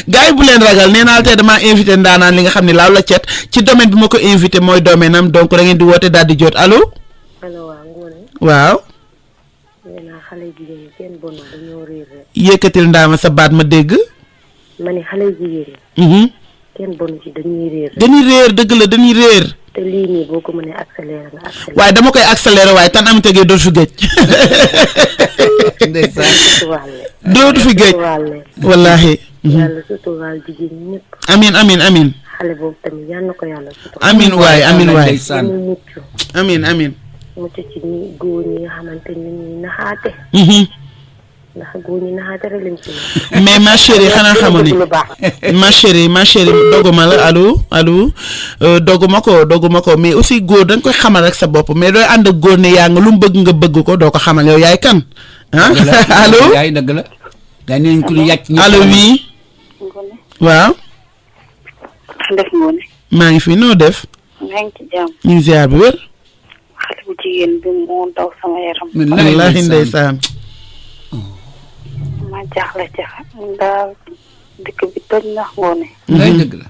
gaay bu leen ragal nee naa tey dama invité ndaanaan li nga xam ne laaw la cet ci domaine bi ma ko invité mooy domaine am donc da ngeen di woote daal di jot allo. allo waaw Ngoné. waaw. nee naa xale jigéen ñi kenn bonul dañoo réer rek. yëkkatil ndaama sa baat ma dégg. ma ne xale jigéen ñi. kenn bonu ci dañuy réer rek. dañuy réer dëgg la dañuy réer. te lii nii boo ko mënee accéléré nga accéléré. waaye dama koy accéléré waaye tan am tegee dootu fi géej. dootu fi géej. wallaahi. yàlla suturaal jigéen ñi ñëpp. amiin amiin amiin. xale boobu tamit yal na ko yàlla suturaal. amiin waay amiin waay. ñu mucc. amiin amiin. mucc ci ñi góor ñi nga xamante ni ñuy naxaate. ndax góor ñi naxaate rek lañ ci mais ma chérie xanaa xamu ni ma chérie doguma la allo doguma ko mais aussi góor da nga koy xamal rek sa bopp mais dooy ànd ak góor ne yaa nga lu mu bëgg nga bëgg ko doo ko xamal yow yaay kan ah allo yaay dëgg la daa neen ku yàcc allo oui waaw def Ngoné maa ngi fi noo def maa ngi ci jàmm ñu ngi ziar bu wér xale bu jigéen bi moo daw sama yaram wallaahi ndeysaan ma jaaxle ci daal dëkk bi toj na Ngoné lay dëgg la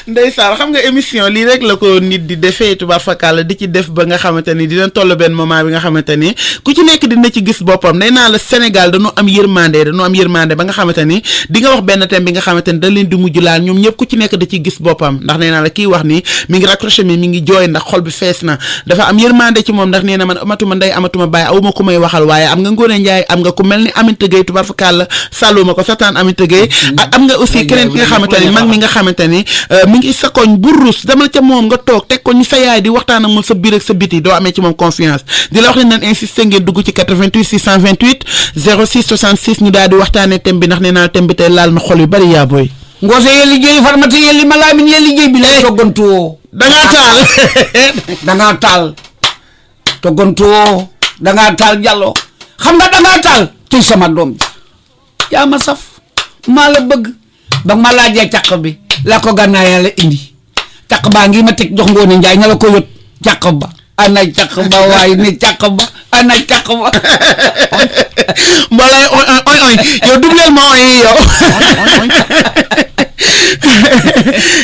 ndeysaan xam nga émission lii rek la ko nit di defee tubaab fakkaala di ci def ba nga xamante ni dina toll benn moment bi nga xamante ni ku ci nekk dina ci gis boppam nee naa la Sénégal dañoo am yërmande ba nga xamante ni di nga wax benn thème bi nga xamante ni da leen di mujj laal ñoom ñëpp ku ci nekk da ci gis boppam ndax nee naa la kii wax ni mi ngi raccroché mi ngi jooy ndax xol bi fees na dafa am yërmande ci moom ndax nee na man amatuma ndey amatuma baay awuma ku may waxal waaye am nga Ngoné Ndiaye am nga ku mel ni Aminata Gueye tubaab fakkaala sàlluma ko sataan Aminata Gueye ak am nga aussi keneen ki nga xamante ni mag mi nga xamante ni mi ngi sa koñ bu rus demal ca moom nga toog teg ko ñu sa yaay di waxtaan ak moom sa biir ak sa biti doo amee ci moom confiance di la wax ne naan insister ngeen dugg ci 88 628 06 66 ñu daal di waxtaanee thème bi ndax nee naa thème bi tey laal na xol yu bari yaa booy. ngoose yee liggéey farmata yee li malaamin yee liggéey bi lay toggantuwoo dangaa taal toggantuwoo dangaa taal jàlloo xam nga dangaa taal tuy sama doom ji yaa ma saf maa la bëgg ba ma laajee càq bi la ko gànnaa yàlla indi càq baa ngi ma teg jox Ngoné Ndiaye na la ko yot càq ba ana càq ba waaye ni càq ba ana càq ba mboolay oy yow dubleel ma oy yow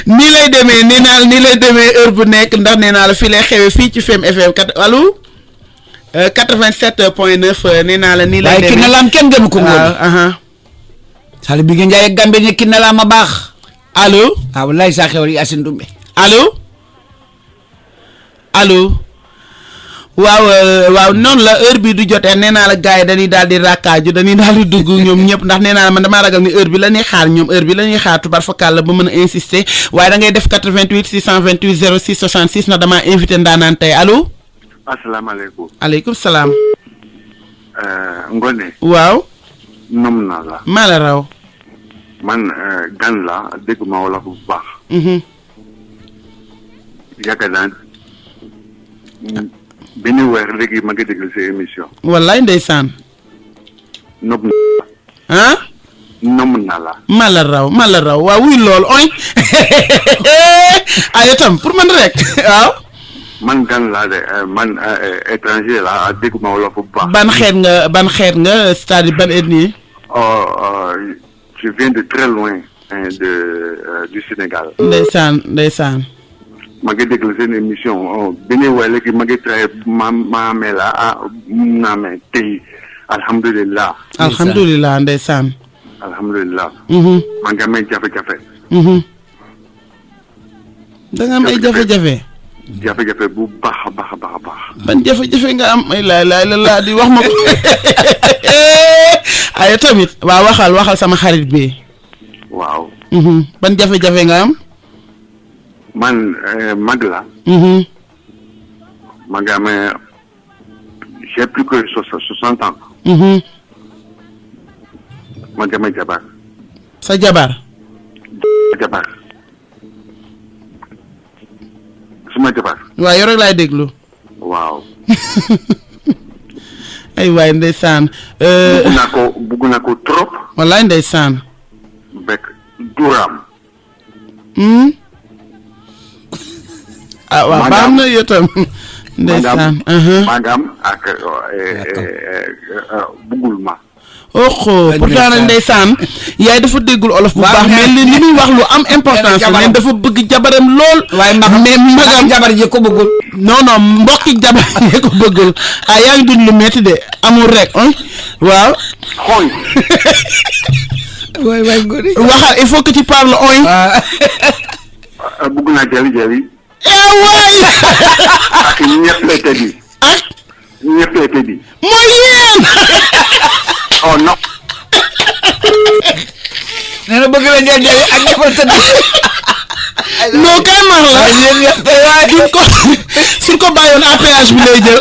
nii lay demee heure bu nekk ndax nee naa la fii lay xewe fii ci Fem FM allo 87.9 nee naa la nii lay demee waaye ki na laam kenn gënu ko Ngoné xale bi nga Ndiaye ak Gambe ne ki na laa ma baax allo wallaay saa xewal yi Assane Dumbe allo waaw noonu la heure bi du jotee nee naa la gars yi dañuy daal di rakkaaju dañuy daal di dugg ñoom ñëpp ndax nee naa la man damaa ragal ni heure bi la ñuy xaar ñoom heure bi la ñuy xaar tubar fakal la ba mën a insister waaye da ngay def 88 628 06 66 ndax damaa invité ndaanaan tey allo. asalaamaaleykum. aleykum salaam. Ngoné. waaw. nom naa la. maa la raw. man gan la dégg ma wala bu baax. yaakaar naa benn weer léegi ma ngi déglu sa émission. wallaay ndeysaan. nom ah. nom naa la. maa la raw waaw wuy lool oy ay itam pour man rek waaw. man gan la de man étranger la dégg ma wala bu baax. ban xeet nga c'est-à-dire ban ethnie. Je viens de très loin du Sénégal. ndeysaan. ma ngi déglu seen émission benn weer léegi ma ngi traité ma la naa me tey alhamdulilah. ndeysaan. alhamdulilah. maa ngi amee jafe-jafe. da nga am ay jafe-jafe. jafe-jafe bu baax a baax. ban jafe-jafe nga am ay laa di wax ma ko. ay tamit waaw waxal sama xarit bi. waaw. ban jafe-jafe nga am. man mag la. ma ngi amee j'ai plus que 60 ans. ma ngi amee jabar. sa jabar. suma jabar. waaw yow rek laay déglu. waaw. ay waay ndeysaan. bugg naa ko trop. wallaay ndeysaan. bekk duram. ah waaw baax na yow tam ndeysaan magam ak bugul ma pourtant nag ndeysaan yaay dafa déggul olof bu baax mais li muy wax lu am importance la dafa bëgg jabaram lool waaye mais magam jabar ji ko bëggul non mbokki jabar ji ko bëggul yaa ngi dund lu metti de amul rek waaw xoy waay ngóone waxal il faut que tu parles bëgg naa jali waay ak ñeppete bi mooy yéen oh non nee na bëgg la jali ak ñëppal tëdd non kay mar la duñ ko suñ ko bàyyoon APH bi lay jël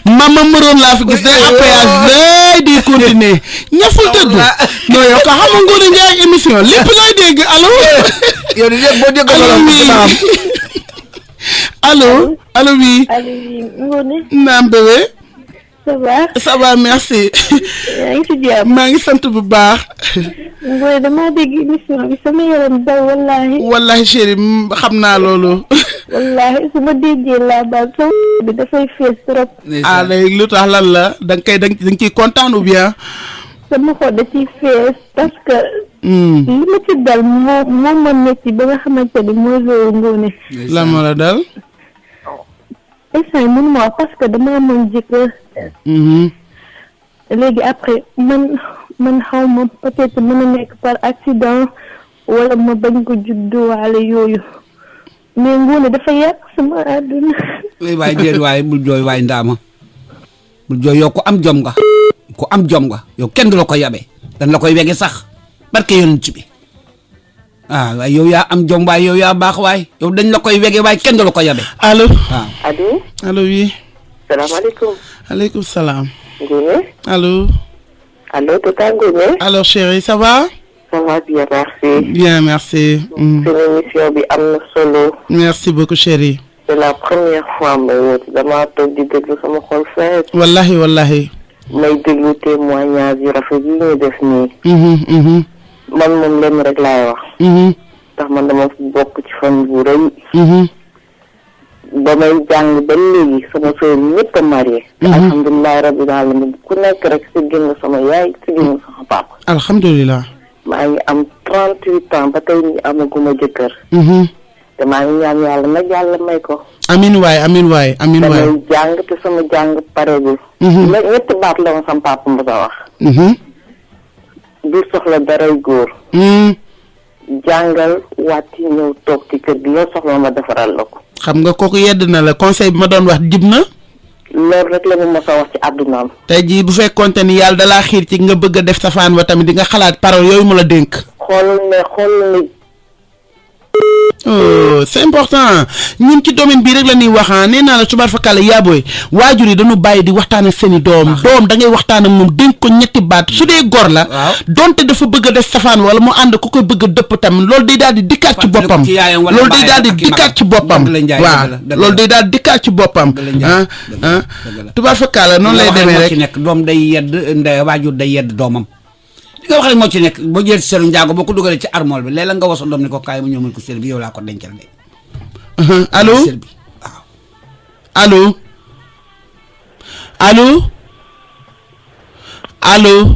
mama mëroon laa fi gis day APH lay di continuer ñaful tëdd non yow ko xam nga Ngoné Ndiaye ak émission lépp lay dégg allo yow di dégg boo dégg allo oui Ngoné. naam bébé ça va merci yaa ngi si jàmm. maa ngi sant bu baax Ngoné damaa dégg émission bi sama yaram daw wallahi chéri xam naa loolu wallahi su ma déggee laa baal sama bi dafay fees trop. léegi lu tax lan la da nga ciy kontaan ou bien sama xol da ciy fees parce que li ma ci dal moo ma metti ba nga xamante ni mooy loolu Ngoné. lan moo la dal instant yi mënuma wax parce que dama amoon jëkkër léegi après man xaw ma peut-être mën a nekk par accident wala ma bañ ko judduwaale yooyu mais Ngoné dafa yàq sama àdduna. waaye déet waaye bul jooy waaye ndaama bul jooy yow ko am jom nga yow kenn du la ko yabe dañ la koy wege sax barke yonent bi waaye yow yaa am jom waaye yow yaa baax waaye yow dañ la koy wege waaye kenn du la ko yabe allo allo oui salaamaaleykum. aleykum salaam Ngoné. allo Tata Ngoné. alors chérie ça va bien merci. bien merci seen émission bi am na solo. merci beaucoup chérie c'est la première fois may woote damaa toog di déglu sama xol fees. wallahi may déglu témoignage yu rafet yi ñu def nii. man moom lenn rek laay wax. ndax man dama bokk ci famille bu rëy. ba may jàng ba léegi sama sœur ñëpp a marié. alhamdulilah rabbil alamin ku nekk rek si génn sama yaay si génn sama papa. alhamdulilah. maa ngi am 38 ans ba tey nii amaguma jëkkër. te maa ngi ñaan yàlla nag yàlla may ko. amiin waay. damay jàng te sama jàng pareegul. ñetti baat la ma sama papa mos a wax. du soxla daray góor. jàngal wàcc ñëw toog ci kër gi yow soxla ma defaral la ko. xam nga kooku yedd na la conseil bi ma doon wax jib na. loolu rek la mu mos a wax ci àddunaam. tey jii bu fekkoonte ni yàlla dalaa xiir ci nga bëgg a def safaan wa tamit di nga xalaat parole yooyu mu la dénk. xool ne. c'est important ñun ci domaine bii rek la ñuy wax nee naa la tubaar fakàlla yaabooy waajur yi dañu bàyyi di waxtaan ak seeni doom da ngay waxtaan ak moom dénk ko ñetti baat su dee gor la donte dafa bëgg a def safaan wala mu ànd ku koy bëgg a dëpp tamit loolu day daal di dikkaat ci boppam loolu day daal di dikkaat ci boppam waaw loolu day daal di dikkaat ci boppam tubaar fakàlla noonu lay demee rek ci nekk doom day yedd waajur day yedd doomam li nga wax rek moo ci nekk boo jël seeru njaago boo ko dugalee ci armoire bi léeg-léeg nga wasa doom ni ko kaay mu ñëw mën ko sér bi yow laa ko dencal de allo allo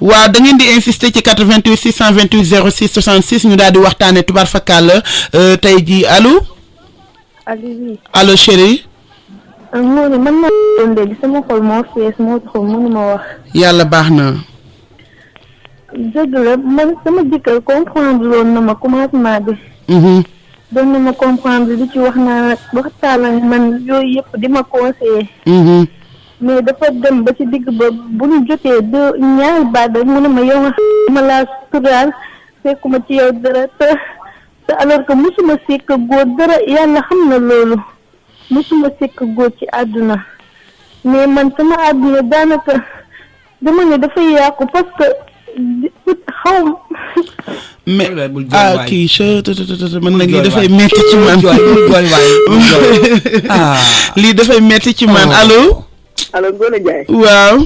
waaw da ngeen di insister ci 88 628 06 66 ñu daal di waxtaane tubaar fakàlla tey jii allo chérie Ngoné man ma doon léegi sama xol moo fees moo taxul mënuma wax. yàlla baax na. dëgg la man sama jëkkër comprendre loon na ma commencement bi. doon na ma comprendre di ci wax naa waxtaan ak man yooyu yëpp di ma conseiller. mais dafa dem ba ci digg ba bu ñu jotee ñaari baat rek mu ne ma yow nga ma laa suturaal fekkuma ci yow dara te alors que musuma sekk góor dara yàlla xam na loolu musuma sekk góor ci àdduna mais man sama àdduna daanaka dama ne dafa yàqu parce que xaw mais kii man nag lii dafay metti ci man lii dafay metti ci man allo Ngoné Ndiaye waaw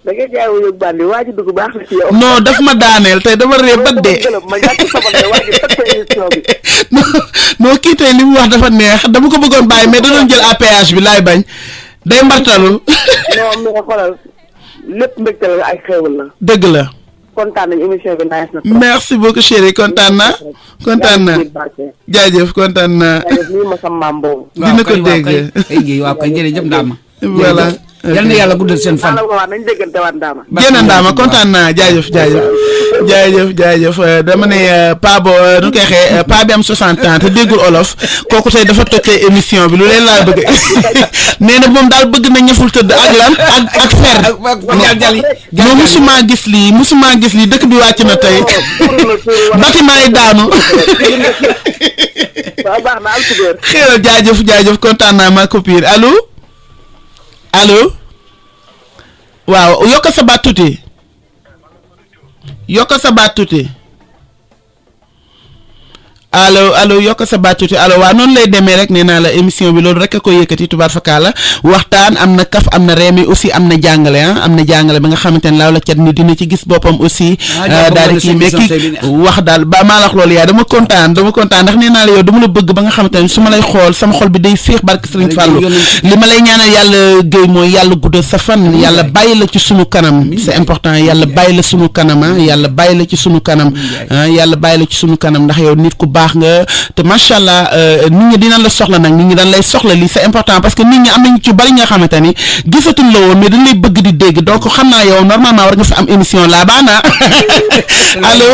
da ngay jaay wu yëg bandi waa ji dugg baax na ci yow. non daf ma daaneel tey dama ree ba dee. ma ñàkk sama ne waa ji tëj émission bi. non kii tey li mu wax dafa neex dama ko bëggoon bàyyi mais da doon jël APH bi laay bañ day mbartalu. non mais xoolal lépp mbégte la ay xéewal la. dëgg la. kontaan nañu émission bi nice na. merci beaucoup chérie kontaan naa. kontaan naa jaajëf kontaan naa. jaajëf lii ma sa maam boobu. dina ko dégg waaw kay jërëjëf Ndama. voilà. yal na yàlla guddal seen fan. nañ déggante waat Ndama. génn Ndama kontaan naa jaajëf dama ne pa bo nu koy xee pa bi am 60 ans te déggul olof kooku tey dafa tokkee émission bi lu leen laa bëgg nee na moom daal bëgg na ñëful tëdd ak lan ak fer non musuma gis lii dëkk bi wàcc na tey bâtiment yi daanu xéewal jaajëf kontaan naa ma copine allo waaw yokk sa baat tuuti allo yokk sa baat tuuti allo waaw noonu lay demee rek nee naa la émission bi loolu rek a koy yëkkati tubaar fakkaala waxtaan am na kaf am na reemi aussi am na jàngale am na jàngale ba nga xamante ne laaw la cat ni dina ci gis boppam aussi daal di kii mais kii wax daal ba maa la wax loolu yaa dama kontaan ndax nee naa la yow dama la bëgg ba nga xamante ne su ma lay xool sama xol bi day féex barke Sëriñ Fallou li ma lay ñaanal yàlla géey mooy yàlla guddal sa fan yàlla bàyyi la ci sunu kanam c'est important yàlla bàyyi la sunu kanam yàlla bàyyi la ci sunu kanam yàlla bàyyi la ci sunu kanam ndax yow nit ku baax nga te macha allah nit ñi dinañ la soxla nag nit ñi dañ lay soxla lii c'est important parce que nit ñi am nañu ci bari nga xamante ni gisatuñ la woon mais dañ lay bëgg di dégg donc xam naa yow normalement war nga fi am émission laa baana allo.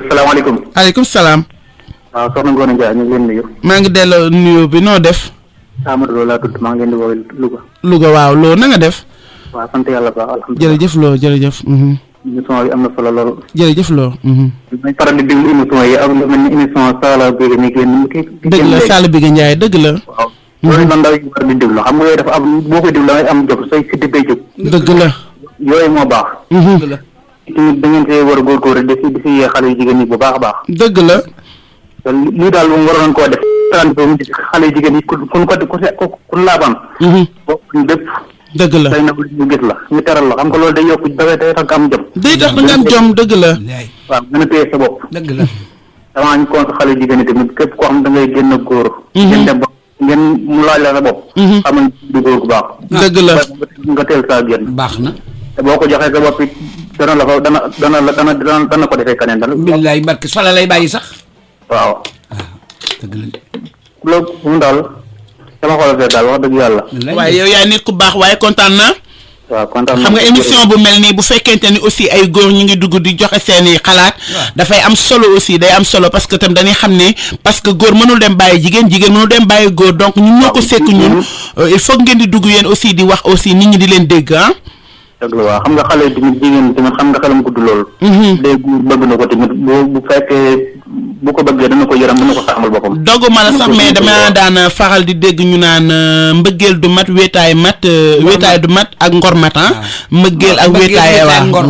salaamaaleykum. aleykum salaam. waaw soxna Ngoné Ndiaye ñu ngi leen nuyu. maa ngi delloo nuyu bi noo def. Amadou Lo laa tudd maa ngi leen di woowee Louga. Louga waaw Lo na nga def. waaw sant yàlla baax alhamdulilah jërëjëf Lo jërëjëf. émission bi am na solo lool. jërëjëf Lo. may faral di déglu émission yi am lu mel ni émission Sala Bigue ñu génn. dëgg la Sala Bigue Ndiaye dëgg la. waaw loolu man ndaw yi war di déglu xam nga yooyu dafa am boo koy déglu da ngay am jot say siddi bay jóg. dëgg la. yooyu moo baax. tamit da ngeen see war a góorgóorlu di si yee xale yu jigéen ñi bu baax a baax. dëgg la. lii daal moom waroon koo def. xale yu jigéen ñi ku laabaan. bokkuñ bépp. dëgg la day na ñu gis la ñu teral la xam nga loolu day yokk day tax nga am jom. day tax da nga am jom dëgg la. waaw gën a téye sa bopp. dëgg la. damaa ñu kon xale jigéen ñi tamit képp koo xam da ngay génn góor. ngeen dem ba ngeen mu laaj la sa bopp. xam nga du góor gu baax. dëgg la nga teel saa génn. baax na. te boo ko joxee sa bopp it dana la fa dana ko defee keneen dana. billaay barke fa la lay bàyyi sax. waaw. dëgg la. loolu moom daal sama xol fee daal wax dëgg yàlla. waaye yow yaa nit ku baax waaye kontaan na. waaw kontaan xam nga émission bu mel nii bu fekkente ni aussi ay góor ñu ngi dugg di joxe seeni xalaat dafay am solo aussi day am solo parce que tam dañuy xam ne parce que góor mënul dem bàyyi jigéen mënul dem bàyyi góor donc ñun ñoo ko sekk ñun il faut ngeen di dugg yéen aussi di wax aussi nit ñi di leen dégg ah. dëgg la waaw xam nga xale tamit jigéen tamit xam nga xelam gudd loolu. léegi bëgg na ko tamit bu fekkee bu ko bëggee dana ko yëram dana ko sàmmal boppam. dogguma la sax mais dama daan faral di dégg ñu naan mbëggeel du mat wéetaay du mat ak ngor mat mbëggeel ak wéetaay waaw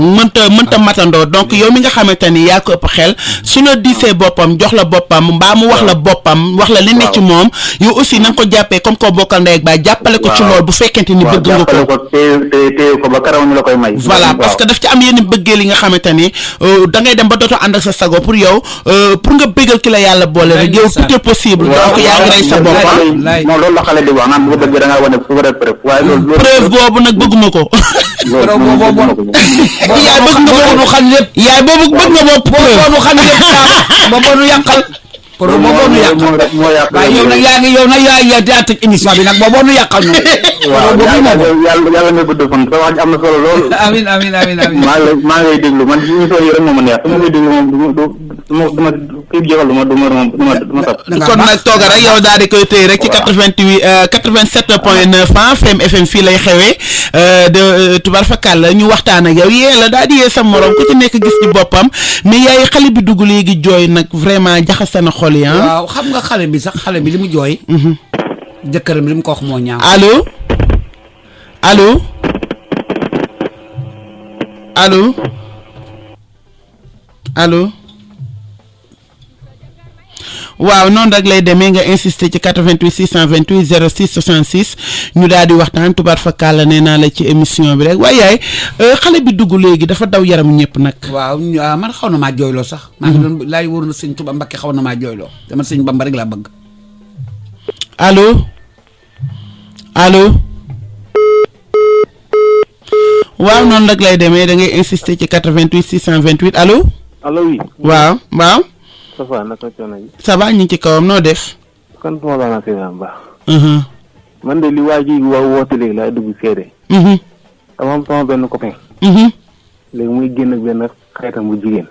mënta matandoo donc yow mi nga xamante ni yaa ko ëpp xel su la diisee boppam jox la boppam mbaa mu wax la boppam wax la li ne ci moom yow aussi na nga ko jàppee comme koo bokkal ndey ak baay jàppale ko ci lool bu fekkente ni bëgg nga ko téye ko ba karaw ñu la koy may. voilà parce que daf ci am yenn bëggeel yi nga xamante ni da ngay dem ba dootoo ànd ak sa sago pour yow pour nga bëggal ki la yàlla boole rek yow tout est possible donc yaa ngi rey sa bopp non loolu la xale di wax naan bu ko bëggee da ngaa wane su ko def preuve waaye loolu preuve boobu nag bëgguma ko yaay bëgg nga boobu xam lépp yaay boobu bëgg nga bopp boobu xam lépp boobu nu yàqal pour boobu nu yàqal waaye yow nag yaa tëj émission bi nag boobu nu yàqal noonu waaw yàlla nga gudd fan sa wax am na solo lool amiin maa ngi lay déglu man émission yi rek moo ma neex su ma koy déglu moom du ma kii jeexal du ma topp kon nag tooga rek yow daal di koy téye rek ci 87.9 FM fii lay xewee de tubar fakal la ñu waxtaan ak yow yee la daal di yee sa morom ku ci nekk gis ci boppam mais yaay xale bi dugg léegi jooy nag vraiment jaxase na xol yi waaw xam nga xale bi li mu jooy jëkkëram li mu ko wax moo ñaaw allo waaw noonu rek lay demee nga insister ci 88 628 06 66 ñu daal di waxtaan tubaar fakkaala nee naa la ci émission bi rek waaye yaay xale bi dugg léegi dafa daw yaram ñëpp nag. waaw man xaw na maa jooyloo sax. maa ngi doon laay wóor na sëñ Tuba Mbakke xaw na maa jooyloo dama sëñ Bamba rek laa bëgg. allo allo. waaw noonu rek lay demee da ngay insister ci 88 628 allo. allo oui. waaw waaw. ça va naka coono yi. ça va ñu ngi ci kawam noo def. kan moo la na seetaan baax. man de li waa ji woote léegi laay dugg seede. dama am sama benn copain. léegi muy génn ak benn xeetam bu jigéen.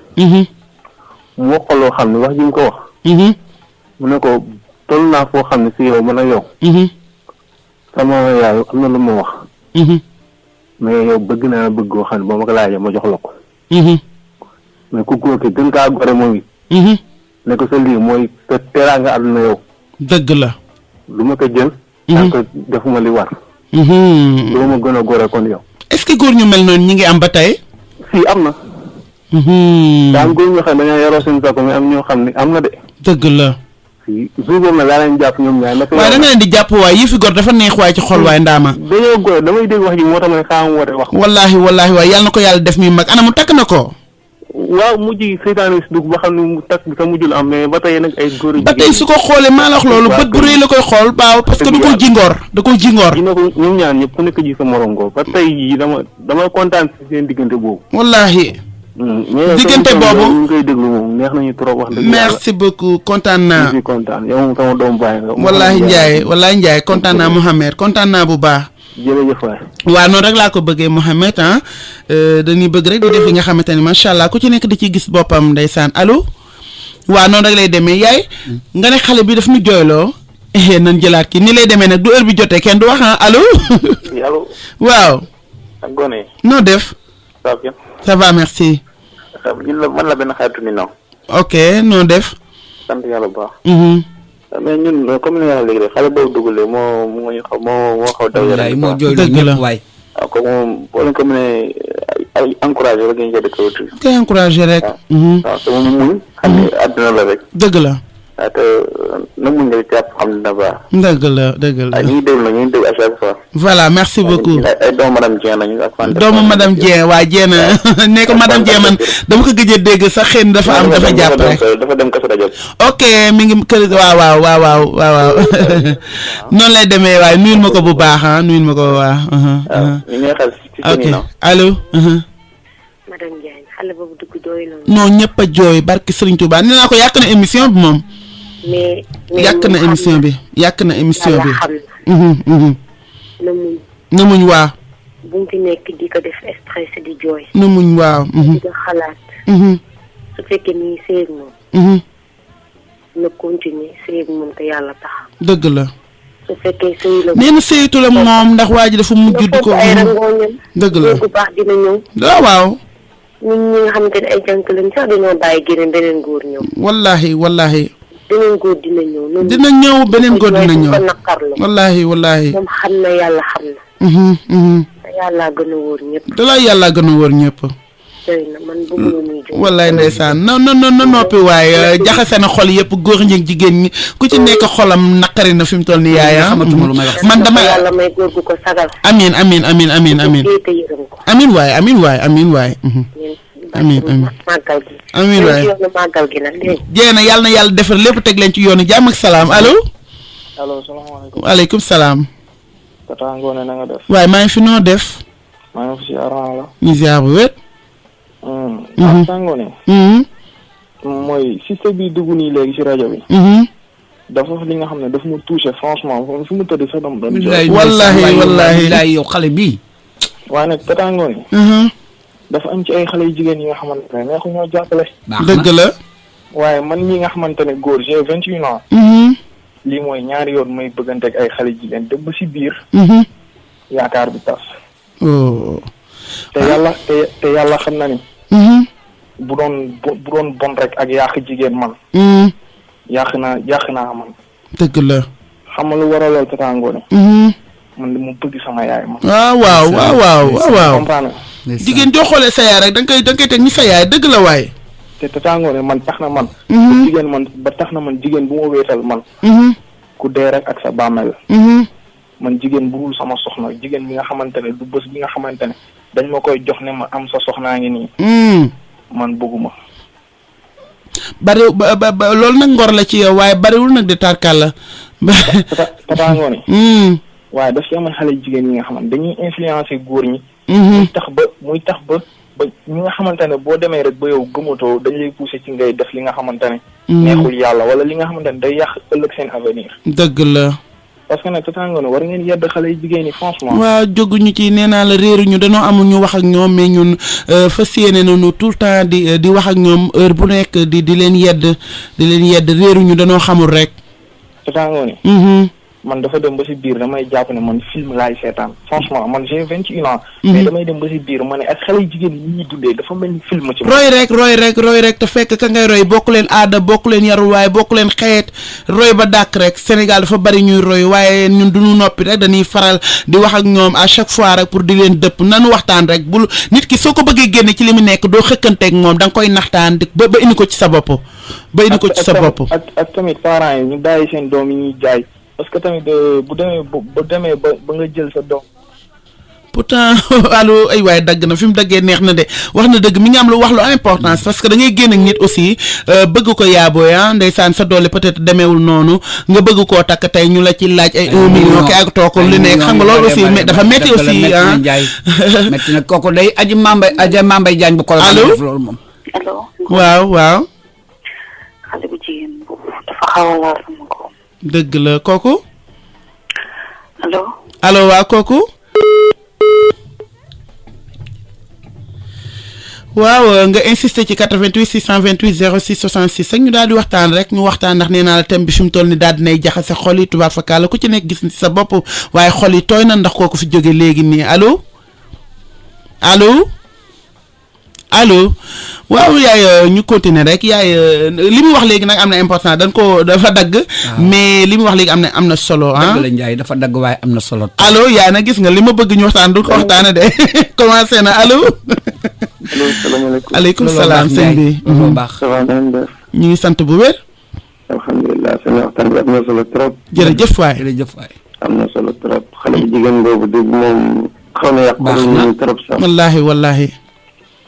mu wax ko loo xam ne wax ji mu ko wax. mu ne ko toll naa foo xam ne si yow mën a yow. sama yaay am na lu ma wax. mais yow bëgg naa bëgg koo xam ne boo ma ko laajee ma jox la ko. mais ku góor ki gën kaa gore moom it. ne ko sa lii mooy te teraanga àdduna yow. dëgg la. lu ma ko jël. tant que defuma li war. lu ma gën a gore kon yow. est-ce que góor ñu mel noonu ñi ngi am ba tey. si am na. daa am góor ñoo xam ne dañoo yoroo seen saako mais am ñoo xam ne am na de. dëgg la. si jour boobu nag laa leen jàpp ñoom ñaar. waaye da nga leen di jàpp waay yi fi góor dafa neex waay ci xol waay ndaama. dañoo góor damay dégg wax ji moo tax ma ne xaaral ma woote wax. wallaahi wallaahi waay yàlla na ko yàlla def mi mag ana mu takk na ko. waaw mujj seytaane si dugg ba xam ne mu takk bi sa mujjul am mais ba tey nag ay góor. ba tey su ko xoolee maa la wax loolu bët bu rëy la koy xool baaw parce que da koo jingoor da koo jingoor. dina ko ñoom ñaar ñëpp ku nekk ji sa morom ko ba tey jii dama kontaan si seen diggante boobu. wallaahi. diggante boobu ñu ngi koy déglu moom neex nañu trop wax dëgg. merci beaucoup kontaan naa. merci kontaan yow moom sama doom baay nga. wallaahi Ndiaye kontaan naa Mouhamed kontaan naa bu baax. jërëjëf waay. waaw noonu rek laa ko bëggee Mouhamed dañuy bëgg rek di def li nga xamante ni macha allah ku ci nekk di ci gis boppam ndeysaan allo. waaw noonu rek lay demee yaay. nga ne xale bi daf ñu jooyloo. nan jëlaat ki ni lay demee nag du heure bi jotee kenn du wax allo. allo. waaw. ak gone. noo def. ça va bien. ça va merci. man la benn xaritu ni non. ok noo def. sant yàlla bu baax. mais ñun comme ni nga wax léegi rek xale boobu dugalee moo ñu xaw moo xaw daw yaram. moo jooyloo ñëpp waay. waaw comme moom boo leen ko mënee ay encouragé rek ngeen jënd ko. koy encouragé rek. waaw te moom muñ xam ne àdduna la rek. dëgg la. waaw te nag muñ nga jàpp xam ne dina baax. dëgg la dëgg la. ñu ngi déglu nag ñu ngi déglu à chaque fois. voilà merci beaucoup. ay doomu madame Dieng nañu ak fan. doomu madame Dieng waa Dieng ne ko madame Dieng man dama ko gëj a dégg sax xëy na dafa am dafa jàpp rek. dafa dem Kazu Rajab. ok mi ngi kër waaw noonu lay demee waaye nuyul ma ko bu baax nuyul ma ko waa. ñu ngi xel ci ok allo. madame Diagne xale boobu dugg jooy la. non ñëpp a jooy barki Serigne Touba nee naa ko yàq na émission bi moom. mais yàq na émission bi yàq na émission bi. na muñ. na muñ waaw. bu mu fi nekk di ko def stress di jooy. na muñ waaw. di ko xalaat. su fekkee ni sëy ak moom. na continuer sëy ak moom te yàlla tax. dëgg la. su fekkee sëy la. nee na sëyatu la moom ndax waa ji dafa mujj di ko. ay rangooñam. dëgg la bu baax dina ñëw. waaw. ñun ñi nga xamante ne ay jànk lañ sax dañoo bàyyi génne beneen góor ñëw. wallaahi. beneen góor dina ñëw. dina ñëw beneen góor dina ñëw. ko naqarlu. wallaahi. moom xam na yàlla xam na. te yàllaa gën a wóor ñëpp. dalaa yàllaa gën a wóor ñëpp. doy na man bëgguma muy jóg. wallaay ndeysaan non noppi waaye jaxase na xol yëpp góor ñi ak jigéen ñi ku ci nekk xolam naqari na fi mu toll nii yaaya. xamatuma lu may wax. man dama yàlla may góor gu ko sagal. amiin. te yërëm ko. amiin waay. amiin màggal gi. amiin waay yoonu màggal gi nag léegi. jéena yàlla na yàlla defar lépp teg leen ci yoonu jàmm ak salaam allo. allo salaamaaleykum. waaleykum salaam. Tata Ngoné na nga def. waaye maa ngi fi noo def. maa ngi fi si aran la. ñu ziar bu wér. Tata Ngoné. mooy système bi dugg nii léegi si rajo bi. dafa li nga xam ne daf mu touché franchement fi mu tëdd sax dama doon jooy. wallaahi yow xale bii. waaye nag Tata Ngoné. dafa am ci ay xale yu jigéen yi nga xamante ne neexu ñoo jàppale. dëgg la. waaye man mii nga xamante ne góor j'ai 21 ans. lii mooy ñaari yoon may bëgganteeg ay xale jigéen dem ba si biir. yaakaar bi tas. te yàlla xam na ni. bu doon bon rek ak yàq jigéen man. yàq naa man. dëgg la. xam nga lu waral lool Tata Ngoné. man mu bëgg sama yaay man. waaw. comprendre jigéen joo xoolee sa yaay rek da nga koy teg ni sa yaay dëgg la waaye. te tataangoo ne man tax na man. jigéen man ba tax na man jigéen bu ma wéetal man. ku dee rek ak sa bàmmeel. man jigéen bu dul sama soxna jigéen bi nga xamante ne du bés bi nga xamante ne dañ ma koy jox ne ma am sa soxnaa ngi nii. man bëgguma. bari ba loolu nag ngor la ci yow waaye bariwul nag di tarkal la. tataangoo ne. waaye daf ci amoon xale jigéen ñi nga xamante dañuy influencer góor ñi. muy tax ba ñi nga xamante ne boo demee rek ba yow gëmatoo dañ lay pousser ci ngay def li nga xamante ne. neexul yàlla wala li nga xamante ne day yàq ëllëg seen avenir. dëgg la. parce que nag tataangoo ne war ngeen yedd xale yu jigéen ñi franchement. waaw jóguñu ci nee naa la réeruñu danoo amul ñu wax ak ñoom mais ñun fas yéene nañu tout le temps di wax ak ñoom heure bu nekk di leen yedd réeruñu danoo xamul rek. tataangoo ne. man dafa dem ba si biir damay jàpp ne man film laay seetaan franchement man j'ai 21 ans. mais damay dem ba si biir ma ne ak xale yu jigéen ñi ñuy dundee dafa mel ni film ci. roy rek te fekk ka ngay roy bokk leen aada bokk leen yaruwaay bokk leen xeet roy ba dàkk rek Sénégal dafa bari ñuy roy waaye ñun duñu noppi rek dañuy faral di wax ak ñoom à chaque fois rek pour di leen dëpp nanu waxtaan rek bul nit ki soo ko bëggee génne ci li mu nekk doo xëkkanteeg moom da nga koy naxtaan ba indi ko ci sa bopp. ba indi ko ci sa bopp. ak tamit parents yi ñu bàyyi seen doom yi ñuy jaay. parce que tamit bu demee ba nga jël sa doom. pourtant allo ay waay dagg na fi mu daggee neex na de wax na dëgg mi ngi am lu wax lu importance parce que da ngay génn ak nit aussi bëgg ko yaabooy ndeysaan sa doole peut-être demeewul noonu nga bëgg koo takk tey ñu la ci laaj ay 1 million ki ak tookul li nekk xam nga loolu aussi dafa métti aussi métti na kooku day aji mambay jaañ bu ko allo loolu moom. allo. waaw. xale bu jigéen boobu dafa xaw a laal sama ko. dëgg la kooku. allo waaw kooku. waaw nga insister ci 88 628 06 66 ak ñu daal di waxtaan rek ñu waxtaan ndax nee naa la thème bi fi mu toll ni daal dinay jaxase xol yi tubaab fakkaala ku ci nekk gis ni sa bopp waaye xol yi tooy na ndax kooku fi jóge léegi nii allo waaw yaay ñu continuer rek yaay li mu wax léegi nag am na important dafa dagg. mais li mu wax léegi am na solo ah. dëgg la Ndiaye dafa dagg waaye am na solo. allo yaay na gis nga li ma bëgg ñu waxtaan du ko waxtaane de commencé na allo. salaamaaleykum. aleykum salaam sëñ bi. loolu baax. ça va na def. ñu ngi sant bu wér. alhamdulilah seen waxtaan bi am na solo trop. jërëjëf waay. am na solo trop xale bu jigéen boobu dégg moom xaw na yàq. baax na trop sax. wallaahi.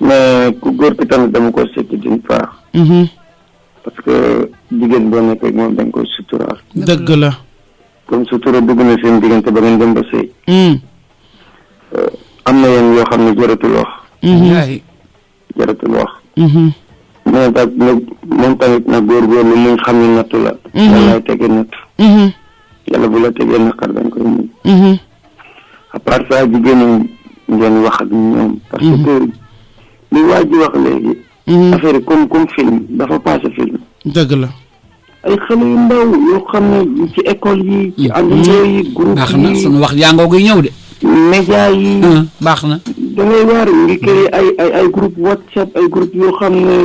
mais ku góor ki tamit dama ko seeti d'une part. parce que jigéen boo nekkee ak moom da nga koy suturaal. dëgg la. comme sutura dugg na seen diggante ba ngeen dem ba sëy. am na yenn yoo xam ne jaratul wax. jaratul wax. mais nag moom tamit nag góorgóorlu muñ xam ne nattu la. yàlla lay tegee nattu. yàlla bu la tegee naqar dañ koy muñ. à part ça jigéen ñi ngeen wax ak ñoom. parce que li waa ji wax léegi. affaire yi comme film dafa passé film. dëgg la. ay xale yu ndaw yoo xam ne ci école yi. ci àndandoo yi groupe yi baax na sunu wax jàngoo gi ñëw de. média yi. baax na. da ngay waar ngi créé ay groupe WhatsApp ay groupe yoo xam ne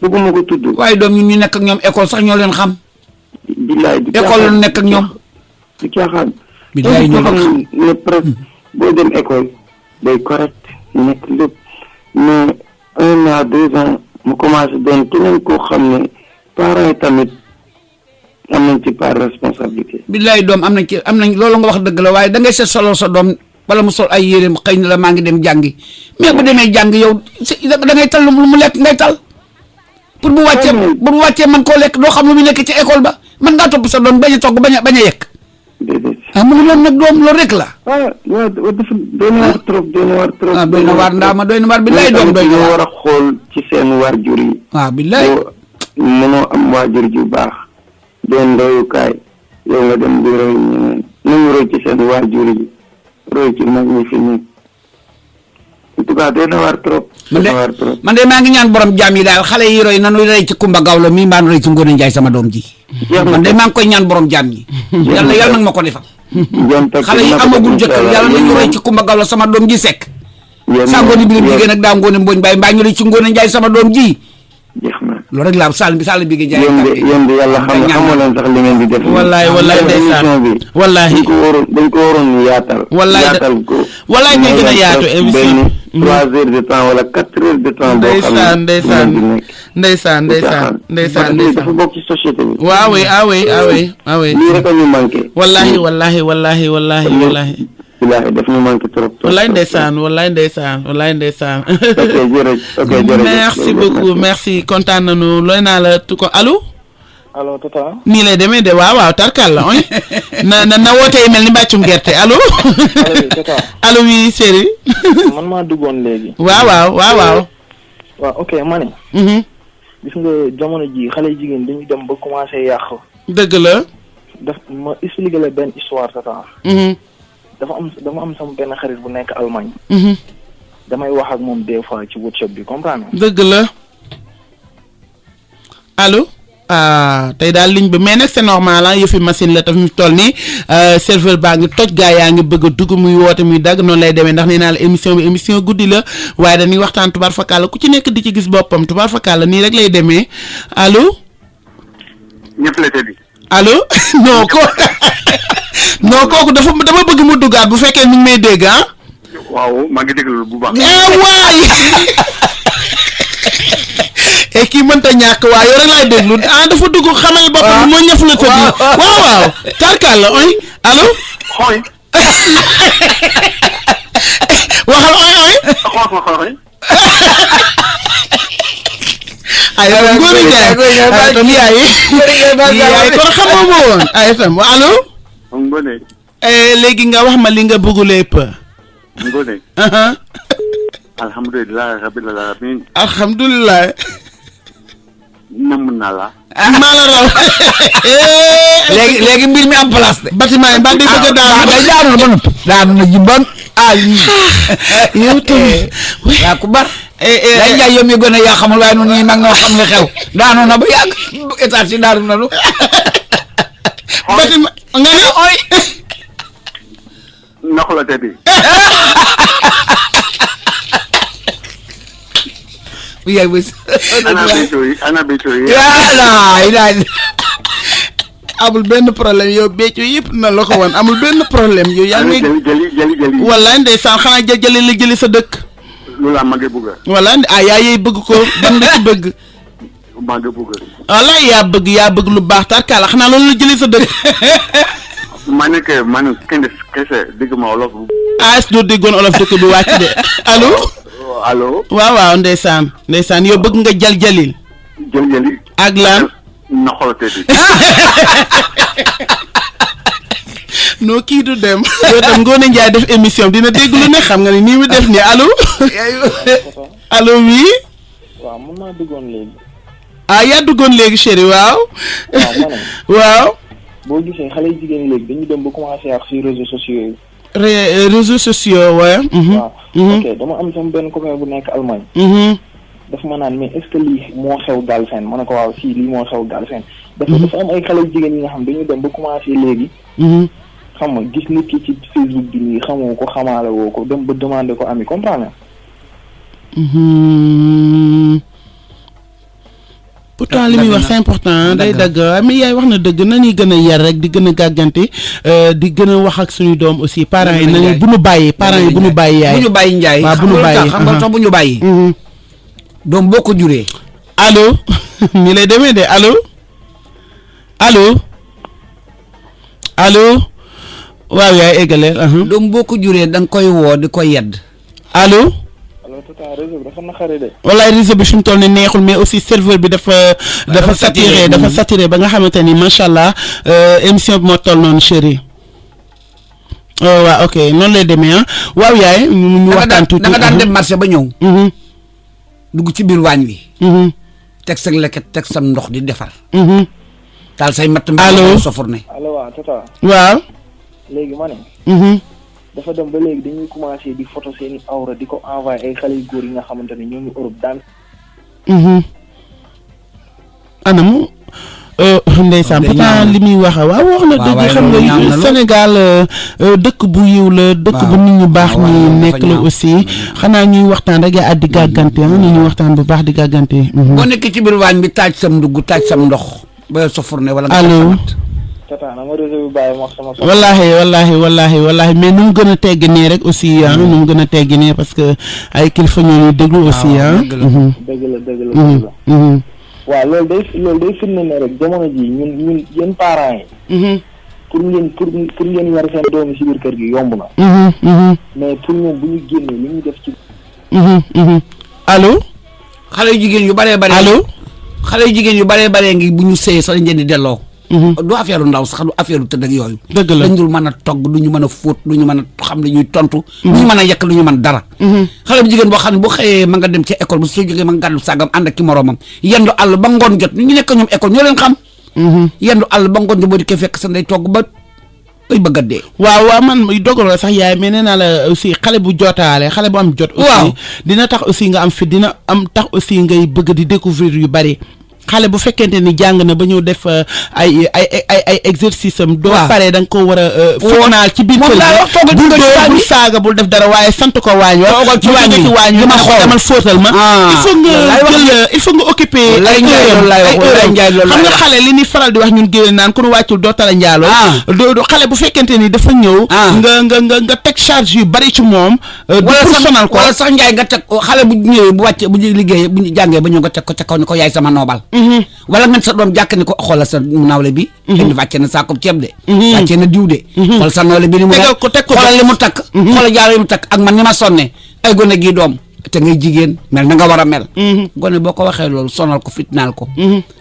bëgguma ko tudd. waaye doom ñu nekk ak ñoom école sax ñoo leen xam. billaay di école la nekk ak ñoom. di caaxaan. billaay ñoo xam xam ne presque boo dem école day correct nekk lépp mais 1 an 2 ans mu commencé doon keneen koo xam ne parents yi tamit am nañ ci part responsabilité. billaay doom am nañ loolu nga wax dëgg la waaye da ngay seet solo sa doom wala mu sol ay yéreem xëy na la maa ngi dem jàngi mais bu demee jàng yow da ngay tal lu mu lekk ngay tal pour bu wàccee man koo lekk doo xam lu mu nekk ci école ba man ngaa topp sa doom bañ a togg bañ a yekk. déedéet. mu ngi noonu nag doom loolu rek la. waaw dafa doy na waar trop doy na waar trop. doy na waar ndaama doy na waar billaay doom doy na waar war a xool ci seen waajur yi. waaw billaay. mënoo am waajur ju baax. doon royukaay yow nga dem di roy ñeneen nañu roy ci seen waajur yi roy ci mag ñi fi nekk en tout cas doy na waar trop. man de maa ngi ñaan borom jaam yi daal xale yi roy nanu roy ci Kumba Gawlo mii mbaa roy ci Ngoone Njaay sama doom ji. man de maa ngi koy ñaan borom jaam yi. yàlla nag ma ko defal. xale yi amagul jëkkër yàlla nañu roy ci Kumba Gawlo sama doom ji sekk. saa ngoone bi jigéen ak daa ngoone mbooñ baay mbaa ñu roy ci Ngoone Njaay sama doom ji. jeex na loolu rek laa sàll bi gi jaay yéen di yàlla xamoo leen sax li ngeen di def. wallaay ndeysaan wallaay dañ ko waroon yaatal. yaatal ko. wallaay nga gën a yaatu émission benn 3 heures de temps wala 4 heures de temps. ndeysaan dafa bokk ci société bi. waaw oui lii rek a ñu manqué. wallahi daf ñu manqué trop. wallaay ndeysaan. ok jërëjëf. merci beaucoup merci kontaan nañu looy naa la tu ko allo tata nii lay demee de waaw tarkal la oy na wootee mel ni mbàccum gerte allo tata allo oui chéri man maa duggoon léegi waaw ok ma ne gis nga jamono ji xale jigéen dañuy dem ba commencé yàq dëgg la ma expliqué la benn histoire tata dafa am sama benn xarit bu nekk Allemagne damay wax ak moom des fois ci WhatsApp bi comprendre dëgg la allo tey daal ligne bi mais nag c'est normal yëfi machine la taf ñu toll nii serveur baa ngi toj gaa yaa ngi bëgg a dugg muy woote muy dagg noonu lay demee ndax nee naa la émission bi émission guddi la waaye dañuy waxtaan tubaar fakkaala ku ci nekk di ci gis boppam tubaar fakkaala nii rek lay demee allo ñëpp la tëddi allo non kooku dama bëgg mu duggaat bu fekkee mi ngi may dégg waaw maa ngi déglu bu baax. waay et kii mënta ñàkk waaye yow rek laay déglu dafa dugg xamal boppam moo ñëf la tëdd waaw tarkal la oy allo xooy waxal oy xooy ay ngóor jaay tam yaay kon xamoo ma woon ay tam allo Ngone léegi nga wax ma li nga bëgg lépp Ngone alhamdulilah rabbil alamin alhamdulilah nam naa la maa la raw léegi mbir mi am place de bâtiment yi mbaa day bëgg a daanu na jimban yow tam yaa ku bar lay jaay yow mi gën a yaa xamul waaye noonu ñi nag ñoo xam li xew daanu na ba yàgg état si daanu na lu bâtiment nga ne oy nox la tëddi yaay bés ana bécco yi amul benn problème yow bécco yëpp na la ko woon amul benn problème yow yaa ngi jëli wallaay ndeysaan xanaa jëli sa dëkk loolu laa mage bëgg wallaay yaa yey bëgg ko ban nga ci bëgg mage bëgg wallaay yaa bëgg lu baax tarkala xanaa loolu la jëli sa dëkk man kese dégg ma olof as doo déggoon olof dëkk bi wàcc de allo waaw ndeysaan yow bëgg nga jëli ak lan na xool tëddi non kii du dem yow tam Ngoné Ndiaye def émission dina dégg lu ne xam nga ni nii mu def nii allo oui waaw mën naa duggoon léegi yaa duggoon léegi chéri waaw waaw boo gisee xale yu jigéen léegi dañu dem ba commencé ak ci réseaux sociaux yi réseaux sociaux waaye waaw ok dama am sama benn copain bu nekk Allemagne dafa ma naan mais est-ce que lii moo xew Galsen ma ne ko waaw si lii moo xew Galsen dafa am ay xale yu jigéen yi nga xam dañu dem ba commencé léegi xam nga gis nit ki ci Facebook bi nii xamoo ko xamaale woo ko dem ba demander ko ami comprendre pourtant li muy wax c'est important day dagg mais yaay wax na dëgg na ñuy gën a yar rek di gën a gàggante di gën a wax ak suñu doom aussi parents yi nañu bu ñu bàyyi parents yi bu ñu bàyyi yaay bu ñu bàyyi njaay waaw bu ñu bàyyi xam nga tax bu ñu bàyyi doom boo ko juree allo ni lay demee de allo waaw yaay eggale doom boo ko juree da nga koy woo di ko yedd allo tata réseau bi dafa naqari de wallaay réseau bi fi mu toll ni neexul mais aussi serveur bi dafa saturé ba nga xamante ni macha allah émission bi moo toll noonu chéri waaw ok noonu lay demee waaw yaay ñu waxtaan tuuti da nga daan dem marché ba ñëw dugg ci biir waañ wi teg sa leket teg sam ndox di defar taal say matt allo sofurne allo waaw tata waaw léegi ma ne dafa dem ba léegi dañuy commencé di photo seeni awra di ko envoyé ay xale yu góor yi nga xamante ne ñoo ngi Europe daan anamu ndeysaan pourtant li muy wax waaw wax na dëgg xam nga Sénégal dëkk bu yiw la dëkk bu nit ñu baax ñi nekk la aussi xanaa ñuy waxtaan rek yaa at di gàggante ñuy waxtaan bu baax di gàggante boo nekk ci biir waañ bi taaj sam ndugg taaj sam ndox ba sa fourne wala allo wallahi mais nu mu gën a tegginee rek aussi nu mu gën a tegginee parce que ay kilifa ñoo ñuy déglu aussi dëgg la waaw loolu day firnde ne rek jamono ji ñun yéen parents yi pour ngeen yar seen doomi si biir kër gi yomb na mais pour ñoom bu ñu génnee li ñu def ci allo xale yu jigéen yu baree bare allo xale yu jigéen yu baree bare ngi bu ñu sëyee sax dañ leen di delloo du affaire ndaw sax du affaire tëdd ak yooyu dëgg la dañ dul mën a togg du ñu mën a fóot du ñu mën a xam li ñuy tontu du ñu mën a yekk du ñu mën dara xale bu jigéen boo xam ne bu xëyee ma nga dem ci école ba soo jógee ma nga gàddu sàggam ànd ak ki moroomam yendu àll ba ngoon jot ñu nekk ñoom école ñoo leen xam yendu àll ba ngoon jot boo di ko fekk sa ndey togg ba bay bëgg a dee waaw man dogal la sax yaay mais nee naa la aussi xale bu jotaale xale bu am jot aussi dina tax aussi nga am fi dina am tax aussi ngay bëgg di découvrir yu bari xale bu fekkente ni jàng na ba ñëw def ay exercice am doo paree da nga ko war a foonaal ci biir kër gi bul dóor bul saaga bul def dara waaye sant ko waañ wa ci waañ wi ma xool demal fóotal ma il faut nga occuper ay heure xam nga xale li ñuy faral di wax ñun géwél naan ku nu wàccul doo tala njaaloo do xale bu fekkente ni dafa ñëw nga teg charge yu bari ci moom pour sonal ko wala sax njaay nga teg xale bu ñëwee bu wàcce bu liggéey bu jàngee ba ñëw nga teg ko ca kaw ni ko yaay sama noobal wala nga sa doom jàkk ni ko xoolal sa nawle bi indi wàcce na saako ceeb de wàcce na diw de xool sa nawle bi ni mu xoolal li mu takk xoolal jaaro yi mu takk ak man ni ma sonne ay gone gi doom te ngay jigéen mel na nga war a mel gone boo ko waxee loolu sonal ko fitnaal ko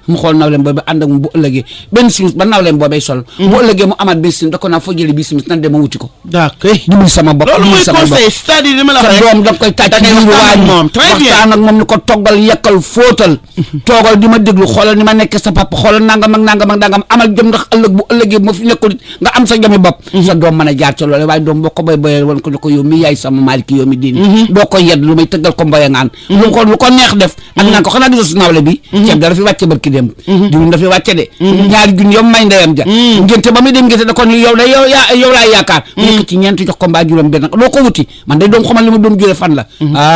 mu xool nawleem boobu ànd ak mu bu ëllëgee benn simis ba nawleem boobay sol bu ëllëgee mu amaat benn simis da ko naa foo jëlee bii simis nan dema wuti ko d'accord dimbali sama bopp loolu mooy conseil c'est-à-dire li ma la wax sa doom da nga koy tàcc ci biir waañ moom waxtaan ak moom ni ko toggal yekkal fóotal toogal di ma déglu xoolal ni ma nekk sa papa xoolal nangam ak nangam ak nangam amal jom ndax ëllëg bu ëllëgee bu ma fi nekkul nga am sa jomi bopp sa doom mën a jaar ca loolu waaye doom boo ko boy woon ko ni ko yow mi yaay sama maaliki yow mi diini doo ko yedd lu may tëggal ko mboya ngaan lu ko neex def ak naan ko xanaa gisa su nawle bi ceeb dara fi wàcce barki dem diwlin dafay wàcce de ñaari junni yow may ndeyam ja ngénte ba muy dem ngénte da kon yow laa yaakaar mu nekk ci ñeent jox ko mbaa juróom benn doo ko wuti man day doom xamal li ma doom jure fan la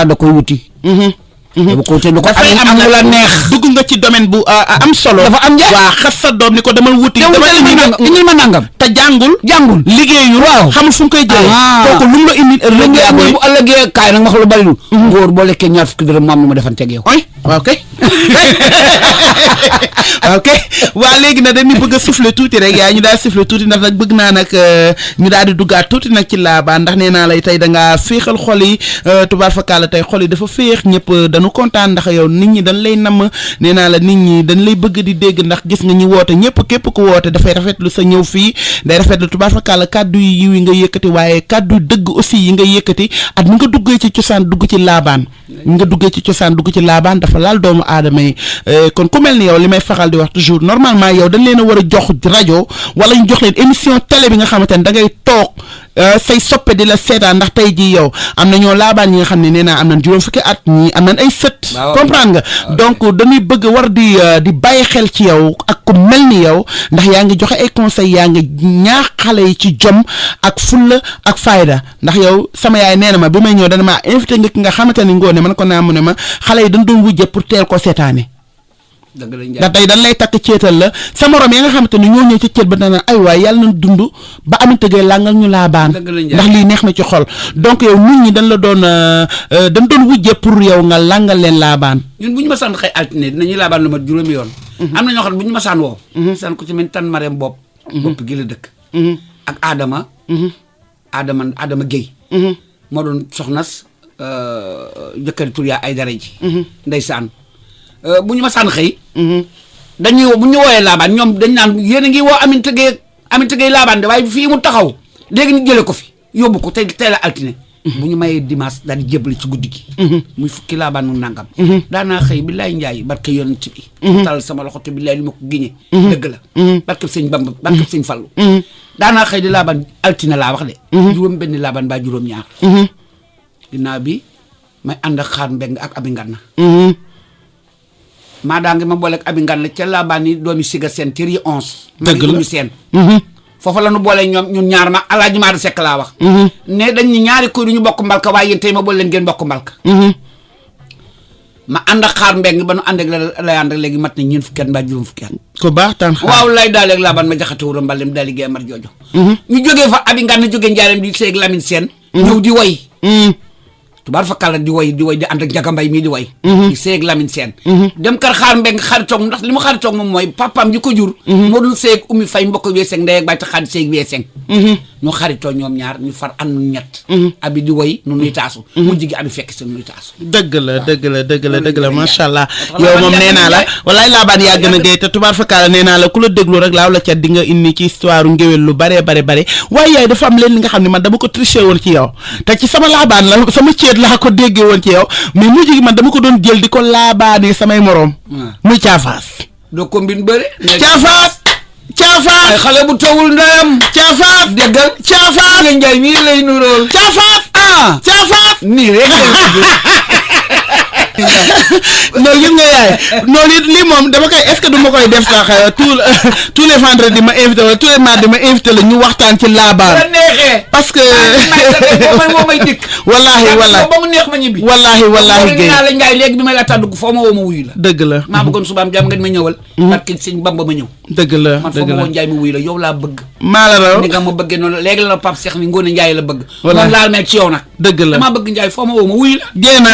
da koy wuti bu ko wutee du ko am la neex dugg nga ci domaine bu am solo dafa am njëriñ waa xas sa doom ni ko demal wuti indil ma nangam te jàngul liggéeyul xamul fu mu koy jëlee kooku lu mu la indil ëllëg bu ëllëgee kaay nag ma xam lu bari lu góor boo lekkee ñaar fukki dërëm maam lu ma defanteeg yow waaw kay waa léegi nag dañuy bëgg a souffler tuuti rek yaa ñu daal souffler tuuti ndax nag bëgg naa nag ñu daal di duggaat tuuti nag ci laabaan ndax nee naa lay tey da ngaa féexal xol yi tubaar fakkaala tey xol yi dafa féex ñëpp dañu kontaan ndax yow nit ñi dañ lay namm nee naa la nit ñi dañ lay bëgg di dégg ndax gis nga ñi woote ñëpp képp ku woote dafay rafetlu sa ñëw fii day rafetlu tubaar fakkaala kàddu yi yiw yi nga yëkkati waaye kàddu dëgg aussi yi nga yëkkati at mi nga duggee ci cosaan dugg ci laabaan nga duggee ci cosaan dugg ci laabaan dafa laal doomu aadama yi kon ku mel ni yow li may faral di wax toujours normalement yow dañ leen a war a jox rajo wala ñu jox leen émission télé bi nga xamante ne da ngay toog say soppe di la seetaan ndax tey jii yow am na ñoo laabaan ñi nga xam ne nee naa am nañ juróom fukki at ñii am nañ ay sët comprendre nga donc dañuy bëgg war di bàyyi xel ci yow ak ku mel ni yow ndax yaa ngi joxe ay conseils yaa ngi ñaax xale yi ci jom ak fulla ak fayda ndax yow sama yaay nee na ma bi may ñëw dana maa invité nga ki nga xamante ni ngoone man ko naa mu ne ma xale yi dañ doon wujje pour teel ko seetaane ndax tey dañ lay takk ceetal la sa morom ya nga xamante ni ñoo ñëw ci ceet ba dana ay waay yàlla nañ dund ba amante gay làngal ñu laabaan ndax lii neex na ci xol donc yow nit ñi dañ la doon wujje pour yow nga làngal leen laabaan ñun bu ñu ma saan xëy altine dinañuy laabaan lu mat juróomi yoon am na ñoo xam ne bu ñu ma saan woo saan ko ci mel tan mareem bopp gi la dëkk ak Adama Guèye moo doon soxnas jëkkëri Turia ay dara ji ndeysaan bu ñu ma saan xëy dañuy bu ñu wooyee laabaan ñoom dañ naan yéen a ngi woo Aminata Gueye laabaan de waaye fii mu taxaw léegi ñu jële ko fi yóbbu ko tey la altine bu ñu mayee dimanche daal di jébbali ci guddi gi muy fukki laabaan mu nangam daanaa xëy billaay njaay barke yonent bi tal sama loxo te billaay li ma ko giñe dëgg la barke sëñ Bamba barke sëñ Fallu daanaa xëy di laabaan altine laa wax de juróom benn laabaan baa juróom ñaar ginnaaw bi may ànd ak xaar mbeng ak abi nganna maa daa ngi ma booleeg abi ngan la ca laabaan yi doomi siga seen ci ri 11 dëgg la umi seen foofu la nu boole ñoom ñun ñaar ma alaaji maa da sekk laa wax ne dañ ñu ñaari kuy du ñu bokk mbalka waaye yéen tey ma boole leen ngeen bokk mbalka ma ànd ak xaar mbeng ba nu ànd ak lay ànd ak léegi mat na ñeen fukki at mbaa juróom fukki at ko baax tan xaar waaw lay daaleeg laabaan ma jaxate wuro mbalem daal liggéey mar joojo ñu jógee fa abi ngan jógee njaareem di seeg Lamine Sène ñëw di way tubaar fa kàlla di way di ànd ak Njaga Mbay mii di way di seeg Lamine Sène dem kar xaar mbeng xaritoog ndax li mu xaritoog moom mooy papaam ji ko jur moo dul seeg Oumy Faye mbokk weeseng ndey ak bay ta xaadi seeg weeseng ñu xaritoo ñoom ñaar ñu far ànd ñett abi di way nu nuy taasu mujj gi abi fekk sa nuy taasu dëgg la macha allah yow moom nee naa la walaay laabaan yaa gën a géey te tubaar fa kàlla nee naa la ku la déglu rek laaw la cat di nga indi ci histoire ngéwél lu bare waaye yaay dafa am leen li nga xam ne man dama ko triché woon ci yow te ci sama laabaan la sama ceet laa ko déggee woon ci yow mais mujj gi man dama ko doon jël di ko laabaanee samay moroom muy caafaas doo ko mbin bëre caafaas ay xale bu tawul ndeyam caafaas déggal caafaas nga njaay mii lay nurool caafaas caafaas nii rek non gis nga yaay non lii moom dama koy est-ce que du ma koy def sax tous les vendredis ma invité wala tous les mardis ma invité la ñu waxtaan ci laabaan parce que moo may dikk wallaahi ba mu neex ma ñibbi wallaahi Guèye naa la Njaay léegi bi may laa tàddu foo ma woo ma wuyu la dëgg la maa bëggoon subaam jàmm nga ma ñëwal parce que sëñ Bamba ma ñëw dëgg la man foo ma woo Njaay ma wuyu la yow laa bëgg maa la raw ni nga ma bëggee noonu léegi la Pape Cheikh ni Ngoone Njaay la bëgg noonu laa mel ci yow nag dëgg la damaa bëgg Njaay foo ma woo ma wuyu la jéena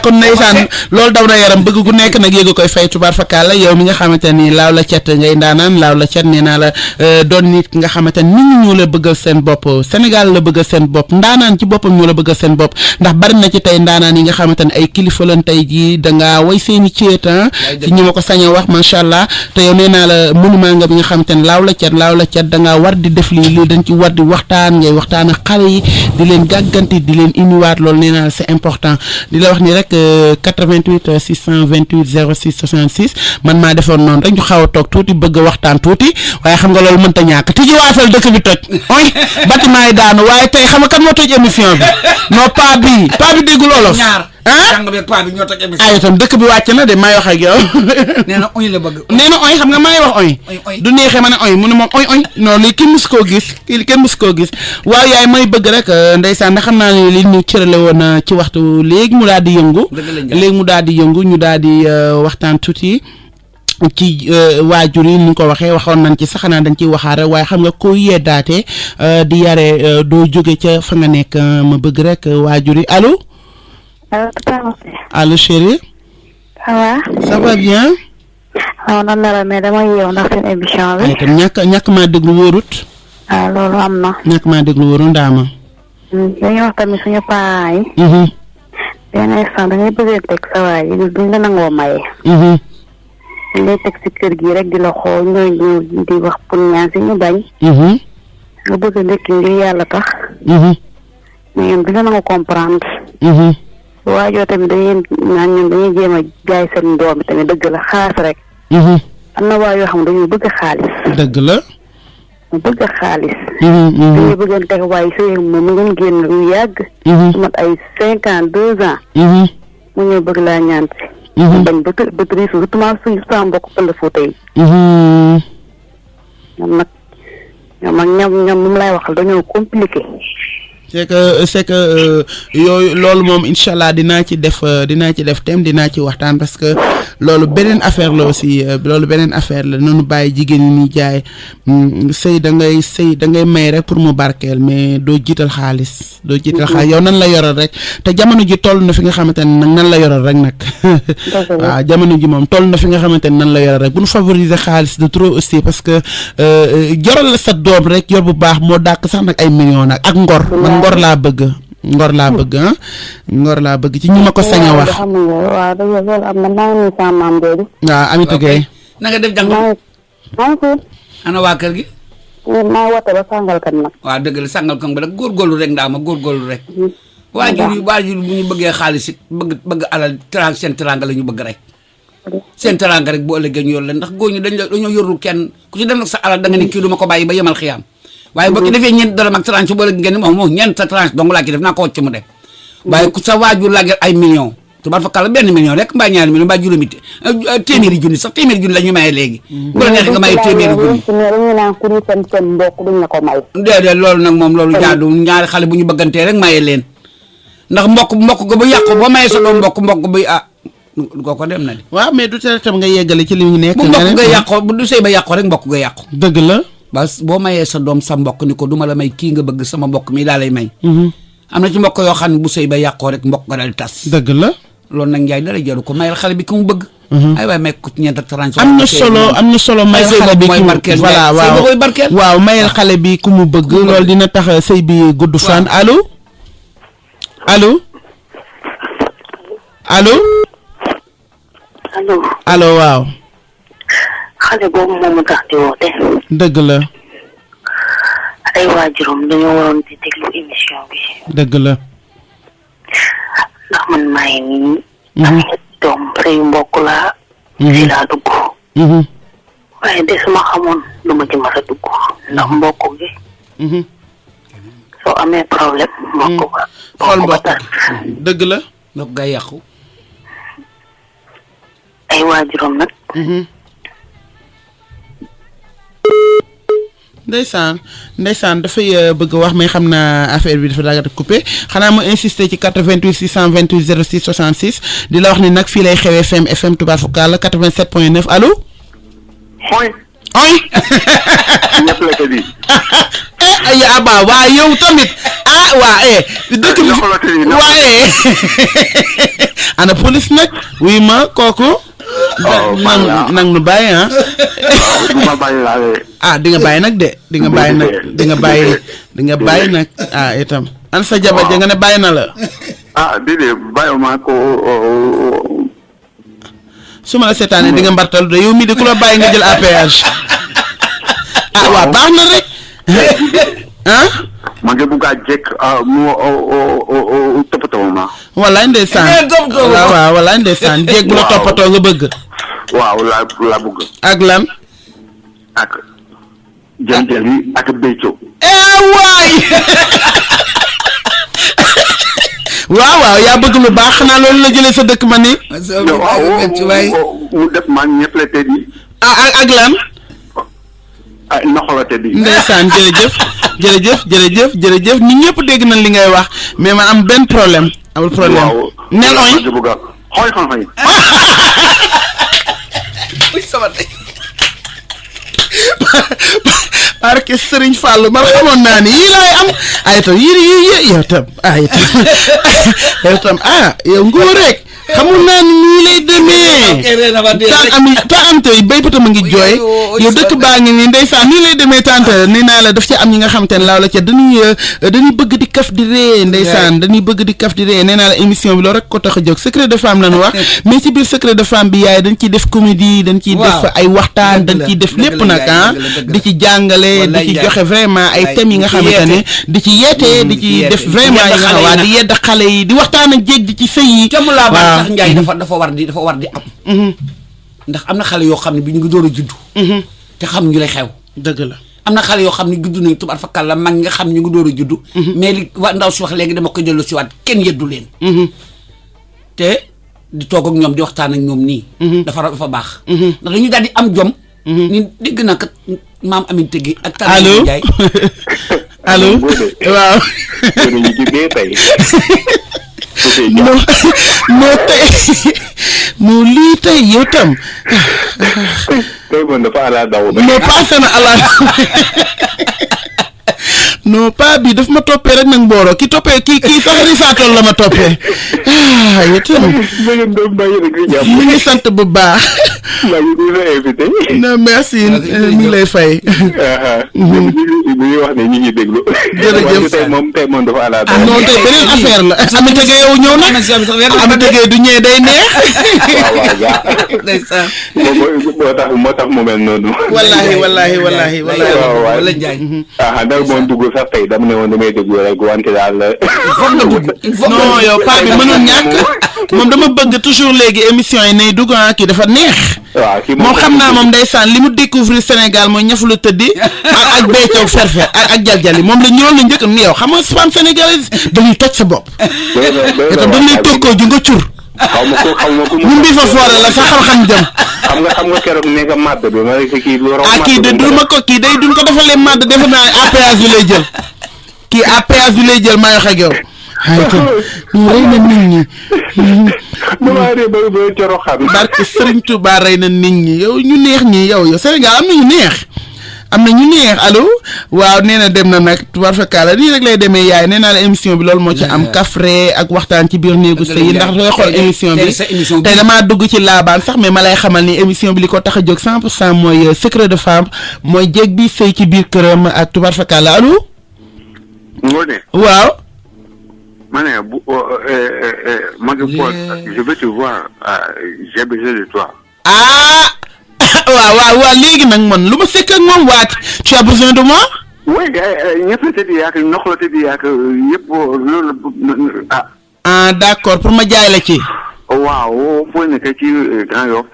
kon ndeysaan loolu daw na yaram bëgg gu nekk nag yéega koy fay tubaar fakkaala yow mi nga xamante ni laaw la cet ngay ndaanaan laaw la cet nee naa la doon nit ki nga xamante ni nit ñi ñoo la bëggal seen bopp Sénégal la bëggal seen bopp ndaanaan ci boppam ñoo la bëggal seen bopp ndax bari na ci tey ndaanaan yi nga xamante ni ay kilifa lan tey jii dangaa way seeni ceet ci ñi ma ko sañ a wax macha allah te yow nee naa la monument nga bi nga xamante ni laaw la cet dangaa war di def lii dañ ci war di waxtaan ngay waxtaan ak xale yi di leen gàgganti di leen indiwaat loolu nee naa la c'est important di la wax ni rek 88 628 06 66 man maa defoon noonu rek ñu xaw a toog tuuti bëgg a waxtaan tuuti waaye xam nga loolu mënta ñàkk tijji waatal dëkk bi toj oy bâtiment yi daanu waaye tey xam nga kan moo toj émission bi non pas bi déggu loolof jàng bi paa bi ñoo toj émission ay itam dëkk bi wàcc na de may wax ak yow nee na oy la bëgg nee na oy xam nga may wax oy du neexee ma ne oy mu ne moom oy non lii kenn mus koo gis waaw yaay may bëgg rek ndeysaan ndax xam naa ne li ñu cërale woon ci waxtu léegi mu daal di yëngu ñu daal di waxtaan tuuti ci waajur yi ni ñu ko waxee waxoon nañ ci sax xanaa dañ ciy waxaare waaye xam nga ko yeddaate di yare doo jóge ca fa nga nekk ma bëgg rek waajur yi allo allo chérie ça va bien waaw nan la la mais dama yeew ndax seen émission bi ay tam ñàkk maa déglu wóorut loolu am na ñàkk maa déglu wóorut ndaama dañuy wax tamit suñu parents yi benn instant da ngay bëggee teg sa waay yi duñ la nangoo maye dañ lay teg si kër gi rek di la xool ngay ñëw di wax pour ñaan si ñu bañ nga bëgg a ndekki ngir yàlla tax mais ñoom duñ la nangoo comprendre waajoo tamit dañuy naan ñoom dañuy jéem a jaay seen doom bi tamit dëgg la xaalis rek am na waa yoo xam ne dañuy bëgg xaalis dëgg la mu bëgg xaalis dañuy bëggoon teg waaye sëy moom mu ngeen génn lu yàgg su mat ay 5 ans 2 ans mu ñëw bëgg laa ñaan si bañ ba tëri surtout suñu sa mbokk pël Fuuta yi ñoom nag ñoom mu lay waxal dañoo compliqué c'est que yooyu loolu moom incha allah dinaa ci def thème dinaa ci waxtaan parce que loolu beneen affaire la aussi loolu beneen affaire la noonu bàyyi jigéen ñi ñuy jaay sëy da ngay may rek pour mu barkeel mais doo jiital xaalis yow nan la yoral rek te jamono ji toll na fi nga xamante ne nag nan la yoral rek nag waaw jamono ji moom toll na fi nga xamante ne nan la yoral rek bu ñu favoriser xaalis de trop aussi parce que yoral la sa doom rek yor bu baax moo dàq sax nag ay millions nag ak ngor ngor laa bëgg ci ñu ma ko sañ a wax waaw loolu am na maa ngi sama maam jooju waaw Amita Gueye na nga def jàng ana waa kër gi maa wote ba Sàngalkan nag waaw dëgg la Sàngalkan ba rek góorgóorlu rek ndaa ma góorgóorlu rek waajur bu ñu bëggee xaalis it bëgg alal seen teranga la ñu bëgg rek seen teranga rek bu ëllëgee ñu yor leen ndax góor ñi dañoo yorul kenn ku ci dem nag sa alal da nga ne kii du ma ko bàyyi ba yemal xiyaam waaye boo ko defee ñeent dara mag tranche boo la ngeen moom ñeent sa tranche donc laa ki def naa ko wàcc mu dem waaye ku sa waajur laajal ay millions tubaab fa kàlla 1 million rek mbaa 2 million mbaa juróomi téeméeri junni sax téeméeri junni la ñu maye léegi. bu la neex nga maye téeméeri junni. dañu naan ku ñu seen mbokk duñ la ko may. déedéet loolu nag moom loolu jaadu ñaari xale bu ñu bëggantee rek maye leen ndax mbokk ga bu yàqu boo mayee sa doom mbokk bi ko dem na de. waaw mais du tere tam nga yeggale ci li ñu nekk. bu mbokk ga yàqoo bu du sëy ba yàqoo rek mbokk ga yàqu. dëgg la. boo mayee sa doom sa mbokk ni ko duma la may kii nga bëgg sama mbokk mi daa lay may. am na ci mbokk yoo xam ne bu sëy ba yàqoo rek mbokk ga daal tas. dëgg la. loolu nag Ndiaye dara jaru ko mayal xale bi ku mu bëgg. ay waay may ko ci ñeent ak 30. am na solo mayal xale bi voilà waaw mayal xale bi ku mu bëgg. loolu dina tax sëy bi gudd fan. allo allo allo. allo waaw. xale boobu moomu tax di woote. dëgg la. ay waajuram dañoo waroon di déglu émission bi. dëgg la. ndax man maa ngi nii. am doom sëyu mbokk laa. si laa dugg. waaye de su ma xamoon du ma ci mas a dugg ndax mbokk gi. soo amee problème. mbokk ba xool mbokk dëgg la. mbokk ga yàqu. ay waajuram nag. ndeysaan dafay bëgg wax mais xam naa affaire bi dafa daagata coupé xanaa mu insister ci 88 628 06 66 di la wax ni nag fii lay xew FM Touba Foucault 87.9 allo. xoy. oy. ñëpp la ko di. waa yow tamit dëkk bi waaye ana police nag wuy ma kooku. nang nu bàyyi du ma bàyyi laa di nga bàyyi nag de di nga bàyyi nag itam an sa jabar ja nga ne bàyyi na la déedéet bàyyi ma ko su ma la seetaanee di nga mbartal de yow mii de ku la bàyyi nga jël APH waaw baax na rek ma ngi bugg a jekk mu toppatoo ma. wallaay ndeysaan waaw wallaay ndeysaan jéeg bu la toppatoo nga bëgg. waaw la bëgg. ak lan. ak jël yi ak béyco. waay. waaw yaa bëgg lu baax xanaa loolu la jëlee sa dëkk ma ni. mu def ma ñëpp la tëddi. ak lan. noxalate bi. ndeysaan jërëjëf nit ñëpp dégg nañ li ngay wax mais man am benn problème. amul problème waaw. neel oy. xoy fan. parce que Serigne Fallou man xamoon naa ni yii laay am ay tam yii yow tam yow nguur rek xamul naa ni nii lay demee tante yi béykat ma ngi jooy yow dëkk baa ngi nii ndeysaan nii lay demee tante nee naa la daf ci am ñi nga xamante ne laaw la ca dañuy bëgg di kaf di ree ndeysaan dañuy bëgg di kaf di ree nee naa la émission bi loolu rek ko tax a jóg secret de femme lañu wax mais ci biir secret de femme bi yaay dañ ciy def comédie dañ ciy def ay waxtaan dañ ciy def lépp nag di ci jàngale di ci joxe vraiment ay thèmes yi nga xamante ne di ci yeete di ci def vraiment yi nga xam waa di yedd xale yi di waxtaan ak jéeg di ci sëy yi ndax Ndiaye dafa war di am ndax am na xale yoo xam ne bi ñu ngi door a juddu te xam ñu lay xew dëgg la am na xale yoo xam ne juddu nañ tubaab fakkal la mag nga xam ñu ngi door a juddu mais li ndaw si wax léegi dama ko dellu si waat kenn yeddu leen te di toog ak ñoom di waxtaan ak ñoom nii dafa baax ndax dañu daal di am jom ni dégg na kat maam Aminata Gueye ak Talla Ndiaye allo waaw moo lii tey yow tam. tey moom dafa ala daw. non passé na ala non pas bi daf ma toppee rek nag mbooro ki toppee kii sax risaatool la ma toppee yow tam. mi ngi sant bu baax. non merci mi ngi lay fay. ñu ngi wax ne ñu ngi déglu. jërëjëf tey moom dafa ala daw. non tey beneen affaire la. Aminata Gueye yow ñëw na. Aminata Gueye du ñëwee day neex. ndeysaan. moo tax mu mel noonu. wallaahi. wala Ndiaye. ndax moom dugg sax tey dama ne woon damay déglu rek wante daal. non yow paa bi mënul ñàkk moom dama bëgg toujours léegi émission yi nay dugg kii dafa neex. waaw kii moom xam naa moom ndeysaan li mu découvrir Sénégal mooy ñafu la tëddi ak béykat ferfe ak jaljali moom la ñëwoon la njëkk ni yow xam nga femme sénégalaise dañuy toj sa bopp. itam dañ lay tokkoo ju nga cur. xaw ma ko ñun bi fa foore la sa xam-xam jëm. xam nga keroog ne nga màdd bi ma ne kii lu raw kii de du ma ko kii day duñ ko defalee màdd defe naa APS bi lay jël kii APS bi lay jël maa wax ak yow. ay ko ñu rey na nit ñi. damaa rey ba coro xam. barke Serigne Touba rey na nit ñi yow ñu neex ñi yow Sénégal am na ñu neex. allo waaw nee na dem na nag tubaar fakkaala nii rek lay demee yaay nee naa la émission bi loolu moo ci am kafre ak waxtaan ci biir néegu sëy yi ndax sooy xool émission bi tey damaa dugg ci laabaan sax mais ma lay xamal ni émission bi li ko tax a jóg 100% mooy secret de femme mooy jéeg bi sëy ci biir këram ak tubaar fakkaala allo. Ngoné. waaw. ma ne bu Maguette Paul je veux te voir j'ai besoin de toi. waaw léegi nag man lu ma sekk ak moom waati tu as besoin de moi. oui ñëpp la tëdd yaak nox la tëdd yaak yëpp loolu d'accord pour ma jaay la ci. waaw foo nekk ci Grand Yoff.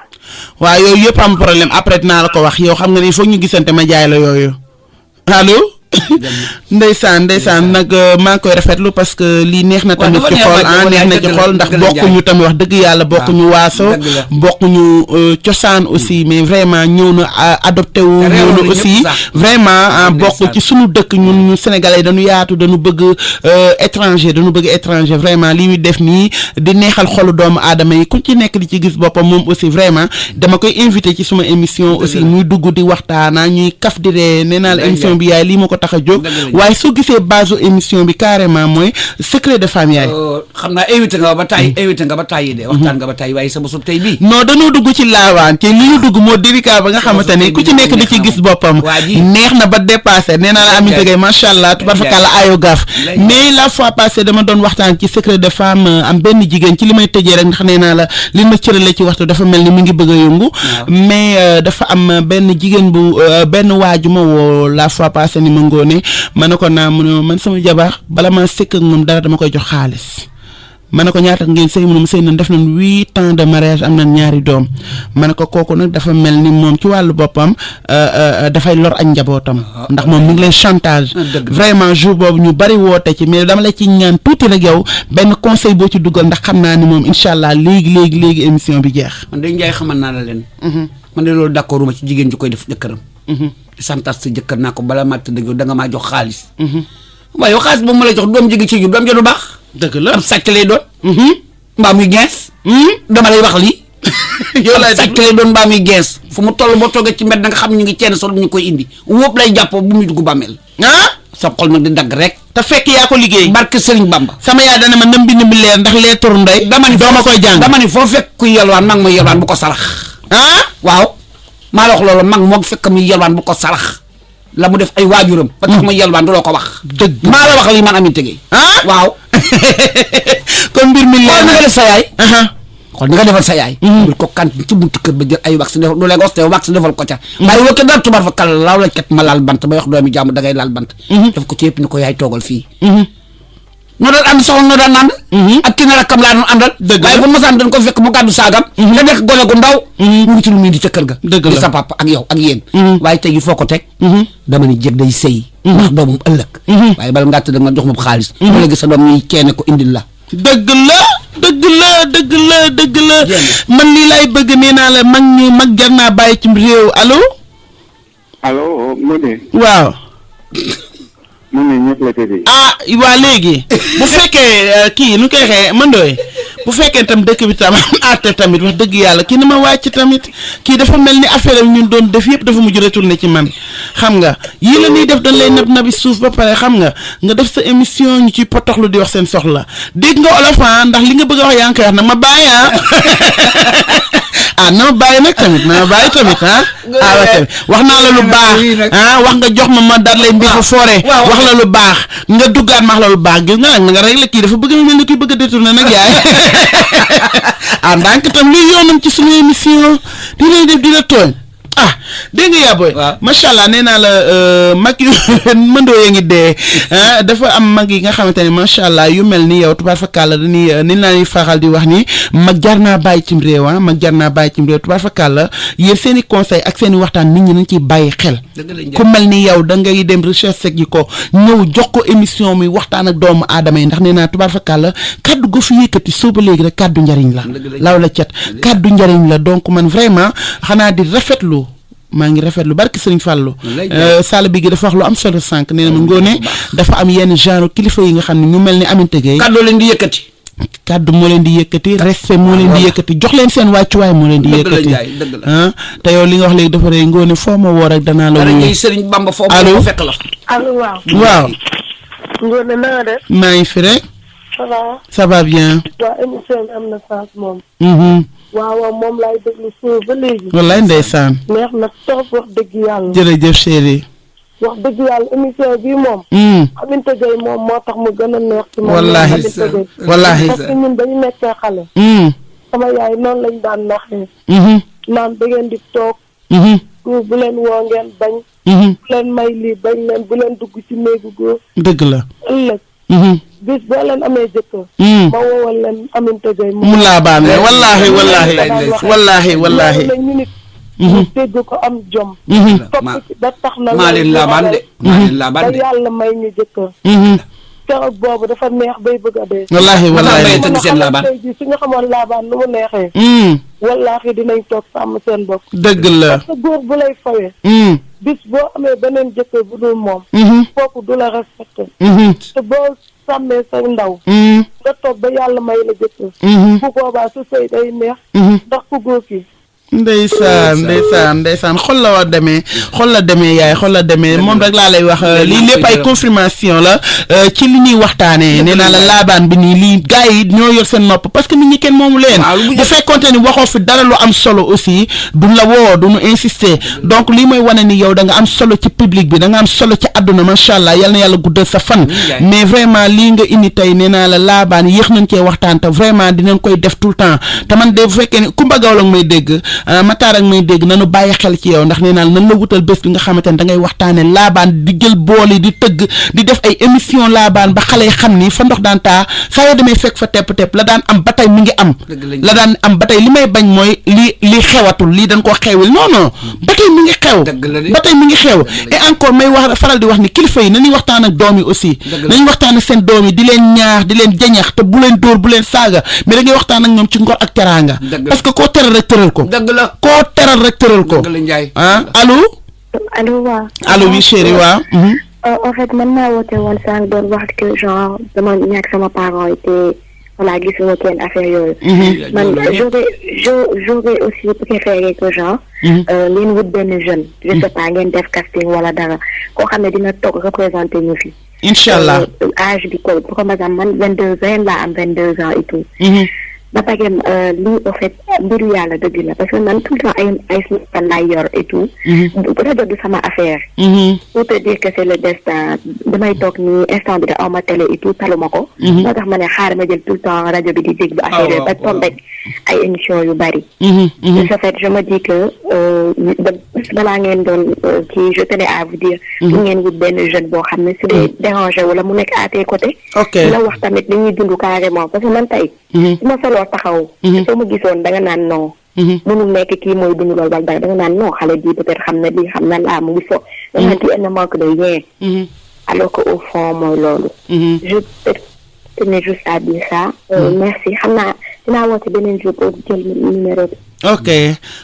waaw yooyu yëpp am problème après dinaa la ko wax yow xam nga ni foog ñu gisante ma jaay la yooyu allo. ndeysaan nag maa ngi koy rafetlu parce que lii neex na tamit ci xool neex na ci xool ndax bokkuñu tamit wax dëgg yàlla bokkuñu waaso bokkuñu cosaan aussi mais vraiment ñëw na adopté wu ñëw na aussi vraiment bokk ci suñu dëkk ñun ñu sénégalais dañu yaatu dañu bëgg étranger vraiment li muy def nii di neexal xolu doomu aadama yi ku ci nekk di ci gis boppam moom aussi vraiment dama koy invité ci suma émission aussi muy dugg di waxtaana ñuy kaf di ree nee naa la émission bi yaay lii ma ko tax a jóg waaye soo gisee base émission bi carrément mooy secret de femme yaay. xam naa invité nga ba tàyyi de waxtaan nga ba tàyyi waaye sa bosub tey bii. non dañoo dugg ci laawaan te li ñu dugg moo délicat ba nga xamante ne ku ci nekk di ci gis boppam. neex na ba dépassé nee naa la Aminata Gueye macha allah tubarfakala ayo gaaf mais la fois passée dama doon waxtaan ci secret de femme am benn jigéen ci li may tëjee rek ndax nee naa la li ma cërale ci waxtu dafa mel ni mu ngi bëgg a yëngu. mais dafa am benn jigéen bu benn waaju ma woo la fois passée ni ma Ngoné ma ne ko naa mu ne man sama jabar bala maa sëkk ak moom dara dama koy jox xaalis ma ne ko ñaata ngeen sëy mu ne sëy nañ def nañ 8 ans de mariage am nañ ñaari doom ma ne ko kooku nag dafa mel ni moom ci wàllu boppam dafay lor ak njabootam ndax moom mi ngi lay chantage vraiment jour boobu ñu bari woote ci mais dama la ci ñaan tuuti rek yow benn conseil boo ci dugal ndax xam naa ni moom incha allah léegi émission bi jeex. man de Ndiaye xamal naa la leen. man de loolu d'accord ma ci jigéen ju koy def jëkkëram. di santas sa jëkkër naa ko bala maa tëdd da nga maa jox xaalis. waaye yow xaalis boobu ma la jox doom jigi ci ju doom ja du baax. dëgg la am sàcc lay doon. mbaa muy gees. dama lay wax lii. yow lay sàcc lay doon mbaa muy gees fu mu toll boo toogee ci mbedd da nga xam ñu ngi ceen sol ñu koy indi wóob lay jàppoo bu muy dugg bàmmeel. sa xol nag di dagg rek. te fekk yaa ko liggéey. barke Serigne Bamba. sama yaay dana ma nam bind mi leer ndax lee tur ndey. dama ni dooma koy jàng dama ni foo fekk kuy yalwaan mag ma yalwaan bu ko sarax. waaw maa la wax loolu mag moo fekk muy yalwaan bu ko sarax la mu def ay waajuram. ba tax muy yalwaan du loo ko wax. dëgg maa la wax lii man Aminata Gueye. waaw. kon mbir mi leer na sa yaay. xool ni nga defal sa yaay. mbir ko kan ci buntu kër ba jël ay wax defal du léegi wax defal ko ca. waaye woo ko daal tubaar fa kàlla laaw la kat ma laal bant ba wax doomi jàmm dangay laal bant. def ko ci yëpp ni ko yaay toogal fii. noo daan ànd soxla noo daan ànd. ak ki nga rakkam laa doon àndal. dëgg la waaye bu masaan dañ ko fekk mu gàddu saagam. nga nekk gone gu ndaw. mu ngi ci lu muy di ca kër ga. dëgg la di sa papa ak yow ak yéen. waaye tey jii foo ko teg. dama ni jég day sëy. ndax doomam ëllëg. waaye bala ngaa tëdd nga jox ma xaalis. wala gis sa doom ñuy ceene ko indil la. dëgg la man lii laay bëgg nee naa la mag jar naa bàyyi ci réew allo. allo Ngoné. waaw. mu ne ñëpp la tëddee. waa léegi bu fekkee kii nu koy xee mandooy bu fekkee tam dëkk bi tam àtte tamit wax dëgg yàlla kii na ma wàcc tamit kii dafa mel ni affaire ñun doon def yëpp dafa mujj retourné ci man xam nga yii la ñuy def dañ lay nabi suuf ba pare xam nga def sa émission ñu ci potoxlu di wax seen soxla dégg nga olofan ndax li nga bëgg a wax yaa ngi koy wax nag ma bàyyi na ma bàyyi nag tamit na ma bàyyi tamit waaw tamit wax naa la lu baax wax nga jox ma daal lay mbir fa foore wax la lu baax nga duggaat ma wax la lu baax gis nga nag nga rek la kii dafa bëgg mel ni kuy bëgg a détourné nag yaay ndànk tam luy yoonam ci suñu émission di lay def di la tooñ dégg nga yaa booy. waaw macha allah nee naa la mag yu mëndoo yee ngi dee dafa am mag yi nga xamante ne macha allah yu mel ni yow tubaar fakàlla dañuy ni laa ñuy faxal di wax ni mag jar naa bàyyi cim réew mag jar naa bàyyi cim réew tubaar fakàlla yéen seen i conseil ak seen i waxtaan nit ñi nañ ciy bàyyi xel. ku mel ni yow da ngay dem recherche gi ko ñëw jox ko émission mi waxtaan ak doomu aadama yi ndax nee naa tubaar fakàlla kaddu go fi yëkkati soo ba léegi rek kaddu njariñ la. law la cet kaddu njariñ la donc man vraiment xanaa di rafetlu. maa ngi rafetlu barki Sëriñ Fallou Sall bi gi dafa wax lu am solo sànq nee na ma ngoone dafa am yenn genre kilifa yi nga xam ne ñu mel ni Aminata Gueye kaddu leen di yëkkati kaddu moo leen di yëkkati respect moo leen di yëkkati jox leen seen wàccuwaay moo leen di yëkkati te yow li nga wax léegi dafa rëy ngoone foo ma woo rek danaa la wuyu Sëriñ Bamba foo ma fekk la allo waaw waaw ngoone na nga def maa ngi fi rek ça va bien waa émission bi am na sens moom waaw moom laay déglu suuf ba léegi. wallaay ndeysaan. neex na trop wax dëgg yàlla. jërëjëf chérie. wax dëgg yàlla émission bii moom. Aminata Gueye moom moo tax mu gën a neex ci moom. wallaahi wallaahi parce que ñun dañu nekkee xale. sama yaay noonu lañ daan naxee. naan da ngeen di toog. bu leen woo ngeen bañ. bu leen may lii bañ leen bu leen dugg ci néegu góor. dëgg la. ëllëg. bis boo leen amee jëkkër. ma woowal leen Aminata Gueye mu laabaane wallaahi wallaahi ñu nit ñu dégg ko am jom topp da tax na maa leen laabaan de ba yàlla may ñu jëkkër keroog boobu dafa neex bay bëgg a dee wallaahi tëgg seen laabaan tey jii suñu xamoon laabaan nu mu neexee wallaahi dinañ toog sàmm seen bopp dëgg la parce que góor bu lay fawee bis boo amee beneen jëkkër bu dul moom kooku du la respecté te boo sàmmee sa ndaw nga toog ba yàlla may la jëkkër bu boobaa su sëy day neex ndax ku góor ki ndeysaan xol la demee yaay xol la demee moom rek laa lay wax lii lépp ay confirmation la ci li ñuy waxtaanee nee naa la laabaan bi nii lii gars yi ñoo yor seen nopp parce que nit ñi kenn moomu leen bu fekkonte ni waxoo fi dara lu am solo aussi duñ la woo duñu insister donc lii mooy wane ni yow da nga am solo ci public bi da nga am solo ci àdduna macha allah yal na yàlla guddal sa fan mais vraiment lii nga indi tey nee naa la laabaan yéex nañ cee waxtaan te vraiment dinañ koy def tout le temps te man de bu fekkee ni Kumba Gawlo may dégg Matar ak may dégg nanu bàyyi xel ci yow ndax nee naa nan la wutal bés bi nga xamante ne da ngay waxtaane laabaan di jël bool yi di tëgg di def ay émission laabaan ba xale yi xam ni fa ndox daan taa saa yoo demee fekk fa tepp-tepp la daan am ba tey mi ngi am la daan am ba tey li may bañ mooy li xewatul lii dañ koo xewil non ba tey mi ngi xew ba tey mi ngi xew et encore may wax faral di wax ni kilifa yi nañuy waxtaan ak doom yi aussi nañuy waxtaan ak seen doom yi di leen ñaax di leen jañax te bu leen dóor bu leen saaga mais da ngay waxtaan ak ñoom ci ngor ak teraanga parce que koo teral rek tëral ko koo teral rek tëral ko allo waaw allo oui chérie waaw en fait man maa woote woon sànq doon wax que genre dama ñàkk sama parent yi te voilà gisuma kenn affaire yooyu man j'aurais aussi préféré que genre ngeen wut benn jeune je sais pas ngeen def casting wala dara koo xam ne dina toog représenté ñu fi inchallah âge bi ko comme exemple man 22 ans laa am 22 ans et tout ba pare lii en fait mbiru yàlla dëgg la parce que man tout le temps ay fan laay yor et tout rajo du sama affaire pour te dire que c'est le destin damay toog nii instant bi da aw ma télé et tout taluma ko moo tax ma ne xaar ma jël tout le temps rajo bi di déglu affaire yooyu ba tombe ay émission yu bari de ce fait je me dis que balaa ngeen doon kii je tenais à vous dire pour ngeen wut benn jeune boo xam ne su dee dérangé wala mu nekk à tes côtés la wax tamit li ñuy dund carrément parce que man tey su ma soloo taxaw soo ma gisoon da nga naan non mënul nekk kii mooy dund loolu wala dara da nga naan non xale bii peut-être xam na lii xam na laa mu ngi fo da nga naan kii elle ne manque de rien alors que au fond mooy loolu je tenais juste à dire ça merci xam naa dinaa woote beneen jour pour jël numéro bi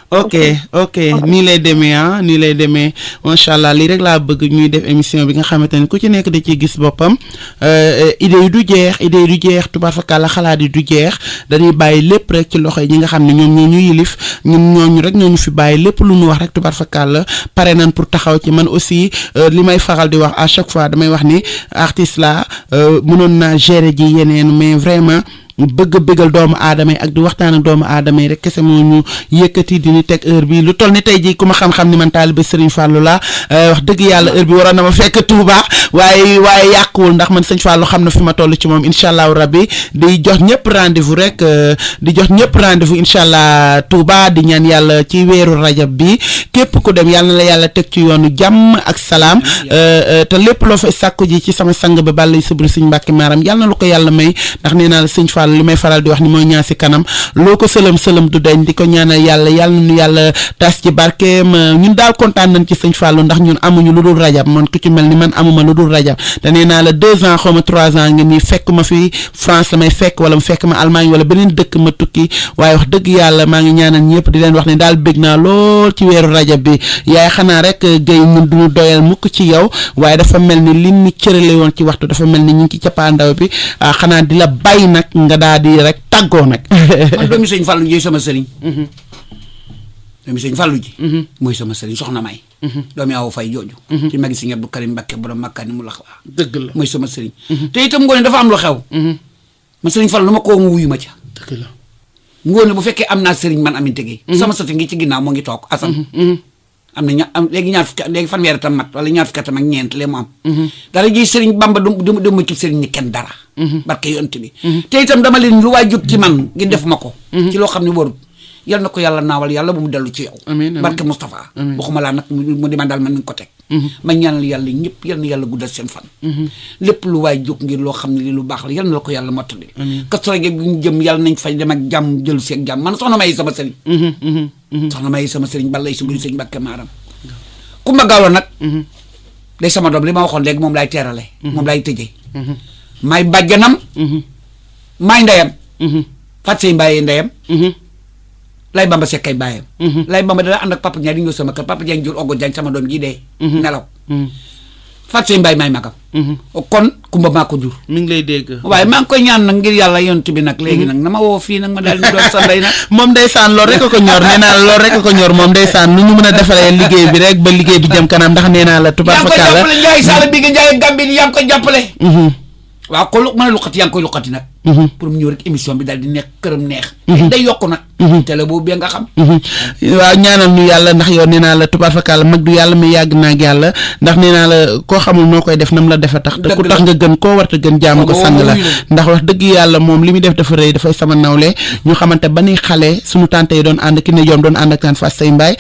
ok nii lay demee macha allah lii rek laa bëgg ñuy def émission bi nga xamante ne ku ci nekk da ciy gis boppam idée yi du jeex tubaar fakàlla xalaat yi du jeex dañuy bàyyi lépp rek ci loxo yi ñi nga xam ne ñoom ñoo ñu yilif ñun ñooñu rek ñoo ñu fi bàyyi lépp lu ñu wax rek tubaar fakàlla pare nañ pour taxaw ci man aussi li may faral di wax à chaque fois damay wax ni artiste la mënoon naa gérer ji yeneen mais vraiment bëgg bëggal doomu aadama yi ak di waxtaan ak doomu aadama yi rek kese moo ñu yëkkati di ñu teg heure bi lu toll ni tey jii ku ma xam-xam ni man taalibe Serigne Fallou la wax dëgg yàlla heure bi waroon na ma fekk Touba waaye yàquwul ndax man Serigne Fallou xam na fi ma toll ci moom incha allahu rabbi di jox ñëpp rendez-vous rek di jox ñëpp rendez-vous incha allah Touba di ñaan yàlla ci weeru rajab bi képp ku dem yàlla na la yàlla teg ci yoonu jàmm ak salaam te lépp loo fay sàkku ji ci sama sang ba bàllay subri Serigne Mbacke Maram yàlla na lu ko yàlla may ndax nee naa la Serigne Fallou li may faral di wax ni mooy ñaan si kanam loo ko sëlëm du dañ di ko ñaanal yàlla nu yàlla tas ci barkeem ñun daal kontaan nañ ci Serigne Fallou ndax ñun amuñu lu dul rajab man ku ci mel ni man amuma lu dul rajab te nee naa la 2 ans xaw ma 3 ans ngeen nii fekk ma fi France la may fekk wala mu fekk ma Allemagne wala beneen dëkk ma tukki waaye wax dëgg yàlla maa ngi ñaanal ñëpp di leen wax ne daal bég naa lool ci weeru rajab bi yaay xanaa rek gay ñun duñu doyal mukk ci yow waaye dafa mel ni li ñu cërale woon ci waxtu dafa mel ni ñu ngi ci cappaandaw bi xanaa di la bàyyi nag nga daal di rek tàggoo nag. man doomi Sëñ Fallou ji sama sëriñ. doomi Sëñ Fallou ji. mooy sama sëriñ soxna May. doomi Awa Fay jooju. ci magi Sëñ Abdou Karim Mbakke borom makkaani mu lax waa. dëgg la mooy sama sëriñ. te itam ngoone dafa am lu xew. man Sëriñ Fallou lu ma ko mu wuyu ma ca. dëgg la ngoone bu fekkee am naa sëriñ man Aminata Gueye. sama sëti ngi ci ginnaaw moo ngi toog Assane. am na léegi fanweeri tam mat wala ñaar fukki atam ak ñeent lee mu am. dara ji sëriñ Bamba du ma ci sëriñ ni kenn dara. barke yonent bi. te itam dama leen lu waay jub ci man ngi def ma ko. ci loo xam ne warut yal na ko yàlla naawal yàlla bu mu dellu ci yow. amiin barke Moustapha. waxuma laa nag mu di ma daal man mi ngi ko teg. ma ñaanal yàlla ñëpp yal na yàlla guddal seen fan. lépp lu waay jóg ngir loo xam ne li lu baax la yal na la ko yàlla mottali. Kazu Rajab gi ñu jëm yàlla nañ fay dem ak jàmm jël si ak jàmm man soxna May sama sëriñ. soxna May sama sëriñ balay si mbiri Sëriñ Mbàkke Maaram. Kumba Gawlo nag. day sama doom li ma waxoon léegi moom laay teerale. moom laay tëjee. maay bàjjanam. maay ndeyam. Fatou Seye Mbaye ndeyam. Lay Bamba Seck ay baayam. Lay Bamba dana ànd ak Papa Ndiaye di ñëw sama kër Papa Ndiaye jur Ogo Diagne sama doom ji dee. nelaw. Fatou Seye Mbaye maay magam. kon Kumba maa ko jur. mi ngi lay dégg. waaye maa ngi koy ñaan nag ngir yàlla yonent bi nag. léegi nag na ma woo fii nag ma daal di doon sa ndey nag. moom ndeysaan loolu rek a ko ñor nee naa la loolu rek a ko ñor moom ndeysaan nu ñu mën a defaree liggéey bi rek ba liggéey bi jëm kanam ndax nee naa la tubaab fa kàlla. yaa ngi koy jàppale Ndiaye Sall bi nga Ndiaye Gambie yaa ngi koy jàppale. waaw ko lu mën a luqati yaa ngi koy luqati nag. pour mu ñëw rek émission bi daal di nekk këram neex. day yokku nag. télé boobu bee nga xam. waaw ñaanal ñu yàlla ndax yow nee naa la tubaab fakkaala mag du yàlla mais yàgg naa ak yàlla ndax nee naa la koo xamul noo koy def nam la defa tax te ku tax nga gën koo warta gën jaamu ko sang la ndax wax dëgg yàlla moom li muy def dafa rëy dafay sama nawle ñu xamante ba ni xale suñu tante yi doon ànd ki ne yoom doon ànd ak taan Fatou Seye Mbaye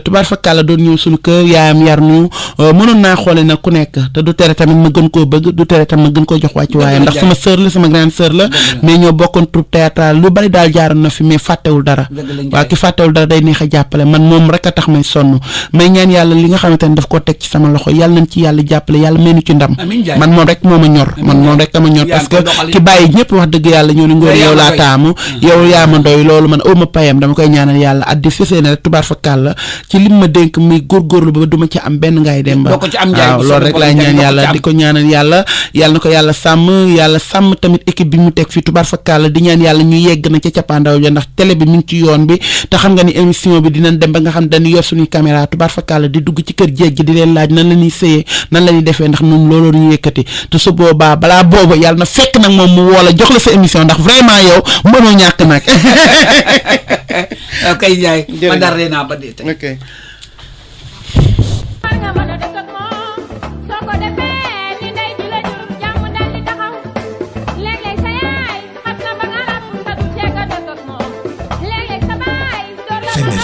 tubaab fakkaala doon ñëw suñu kër yaayam yar ñu mënoon naa xoole nag ku nekk te du tere tamit ma gën koo bëgg du tere tamit ma gën koo jox wàccu waaye ndax sama sœur la sama grande sœur la mais ñoo bokkoon troupe théâtral lu bari daal jaaroon na fi mais fàttewul dara waaw ki fàttewul dara day neex a jàppale man moom rek a tax may sonn may ñaan yàlla li nga xamante ne daf koo teg ci sama loxo yàlla nañ ci yàlla jàppale yàlla mel ni ci ndam man moom rek moo ma ñor man moom rek dama ñor parce que ki bàyyi ñëpp wax dëgg yàlla ñoo ni ngóor yow laa taamu yow yaa ma doy loolu man aw ma payam dama koy ñaanal yàlla addi fisee ne rek tubaar fa kàll ci lim ma dénk muy góorgóorlu ba duma ci am benn ngaay dem ba waaw loolu rek laay ñaan yàlla di ko ñaanal yàlla yàlla na ko yàlla sàmm tamit équipe bi mu teg fii tubaar fa kàll di ñaan yàlla ñu yegg na ca cappaandaw ja ndax télé bi mi ngi ci yoon bi te xam nga ni émission bi dinañ dem ba nga xam dañuy yor suñuy caméra tubaar fa kàll di dugg ci kër jéeg gi di leen laaj nan la ñuy sëyee nan la ñuy defee ndax ñun looloo ñu yëkkati te su boobaa balaa booba yàlla na fekk nag moom mu woo la jox la sa émission ndax vraiment yow mënoo ñàkk nag. ok Ndiaye. ma daree naa ba dee ok.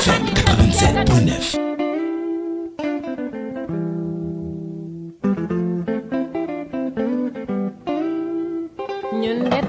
FM 87.9. ñun de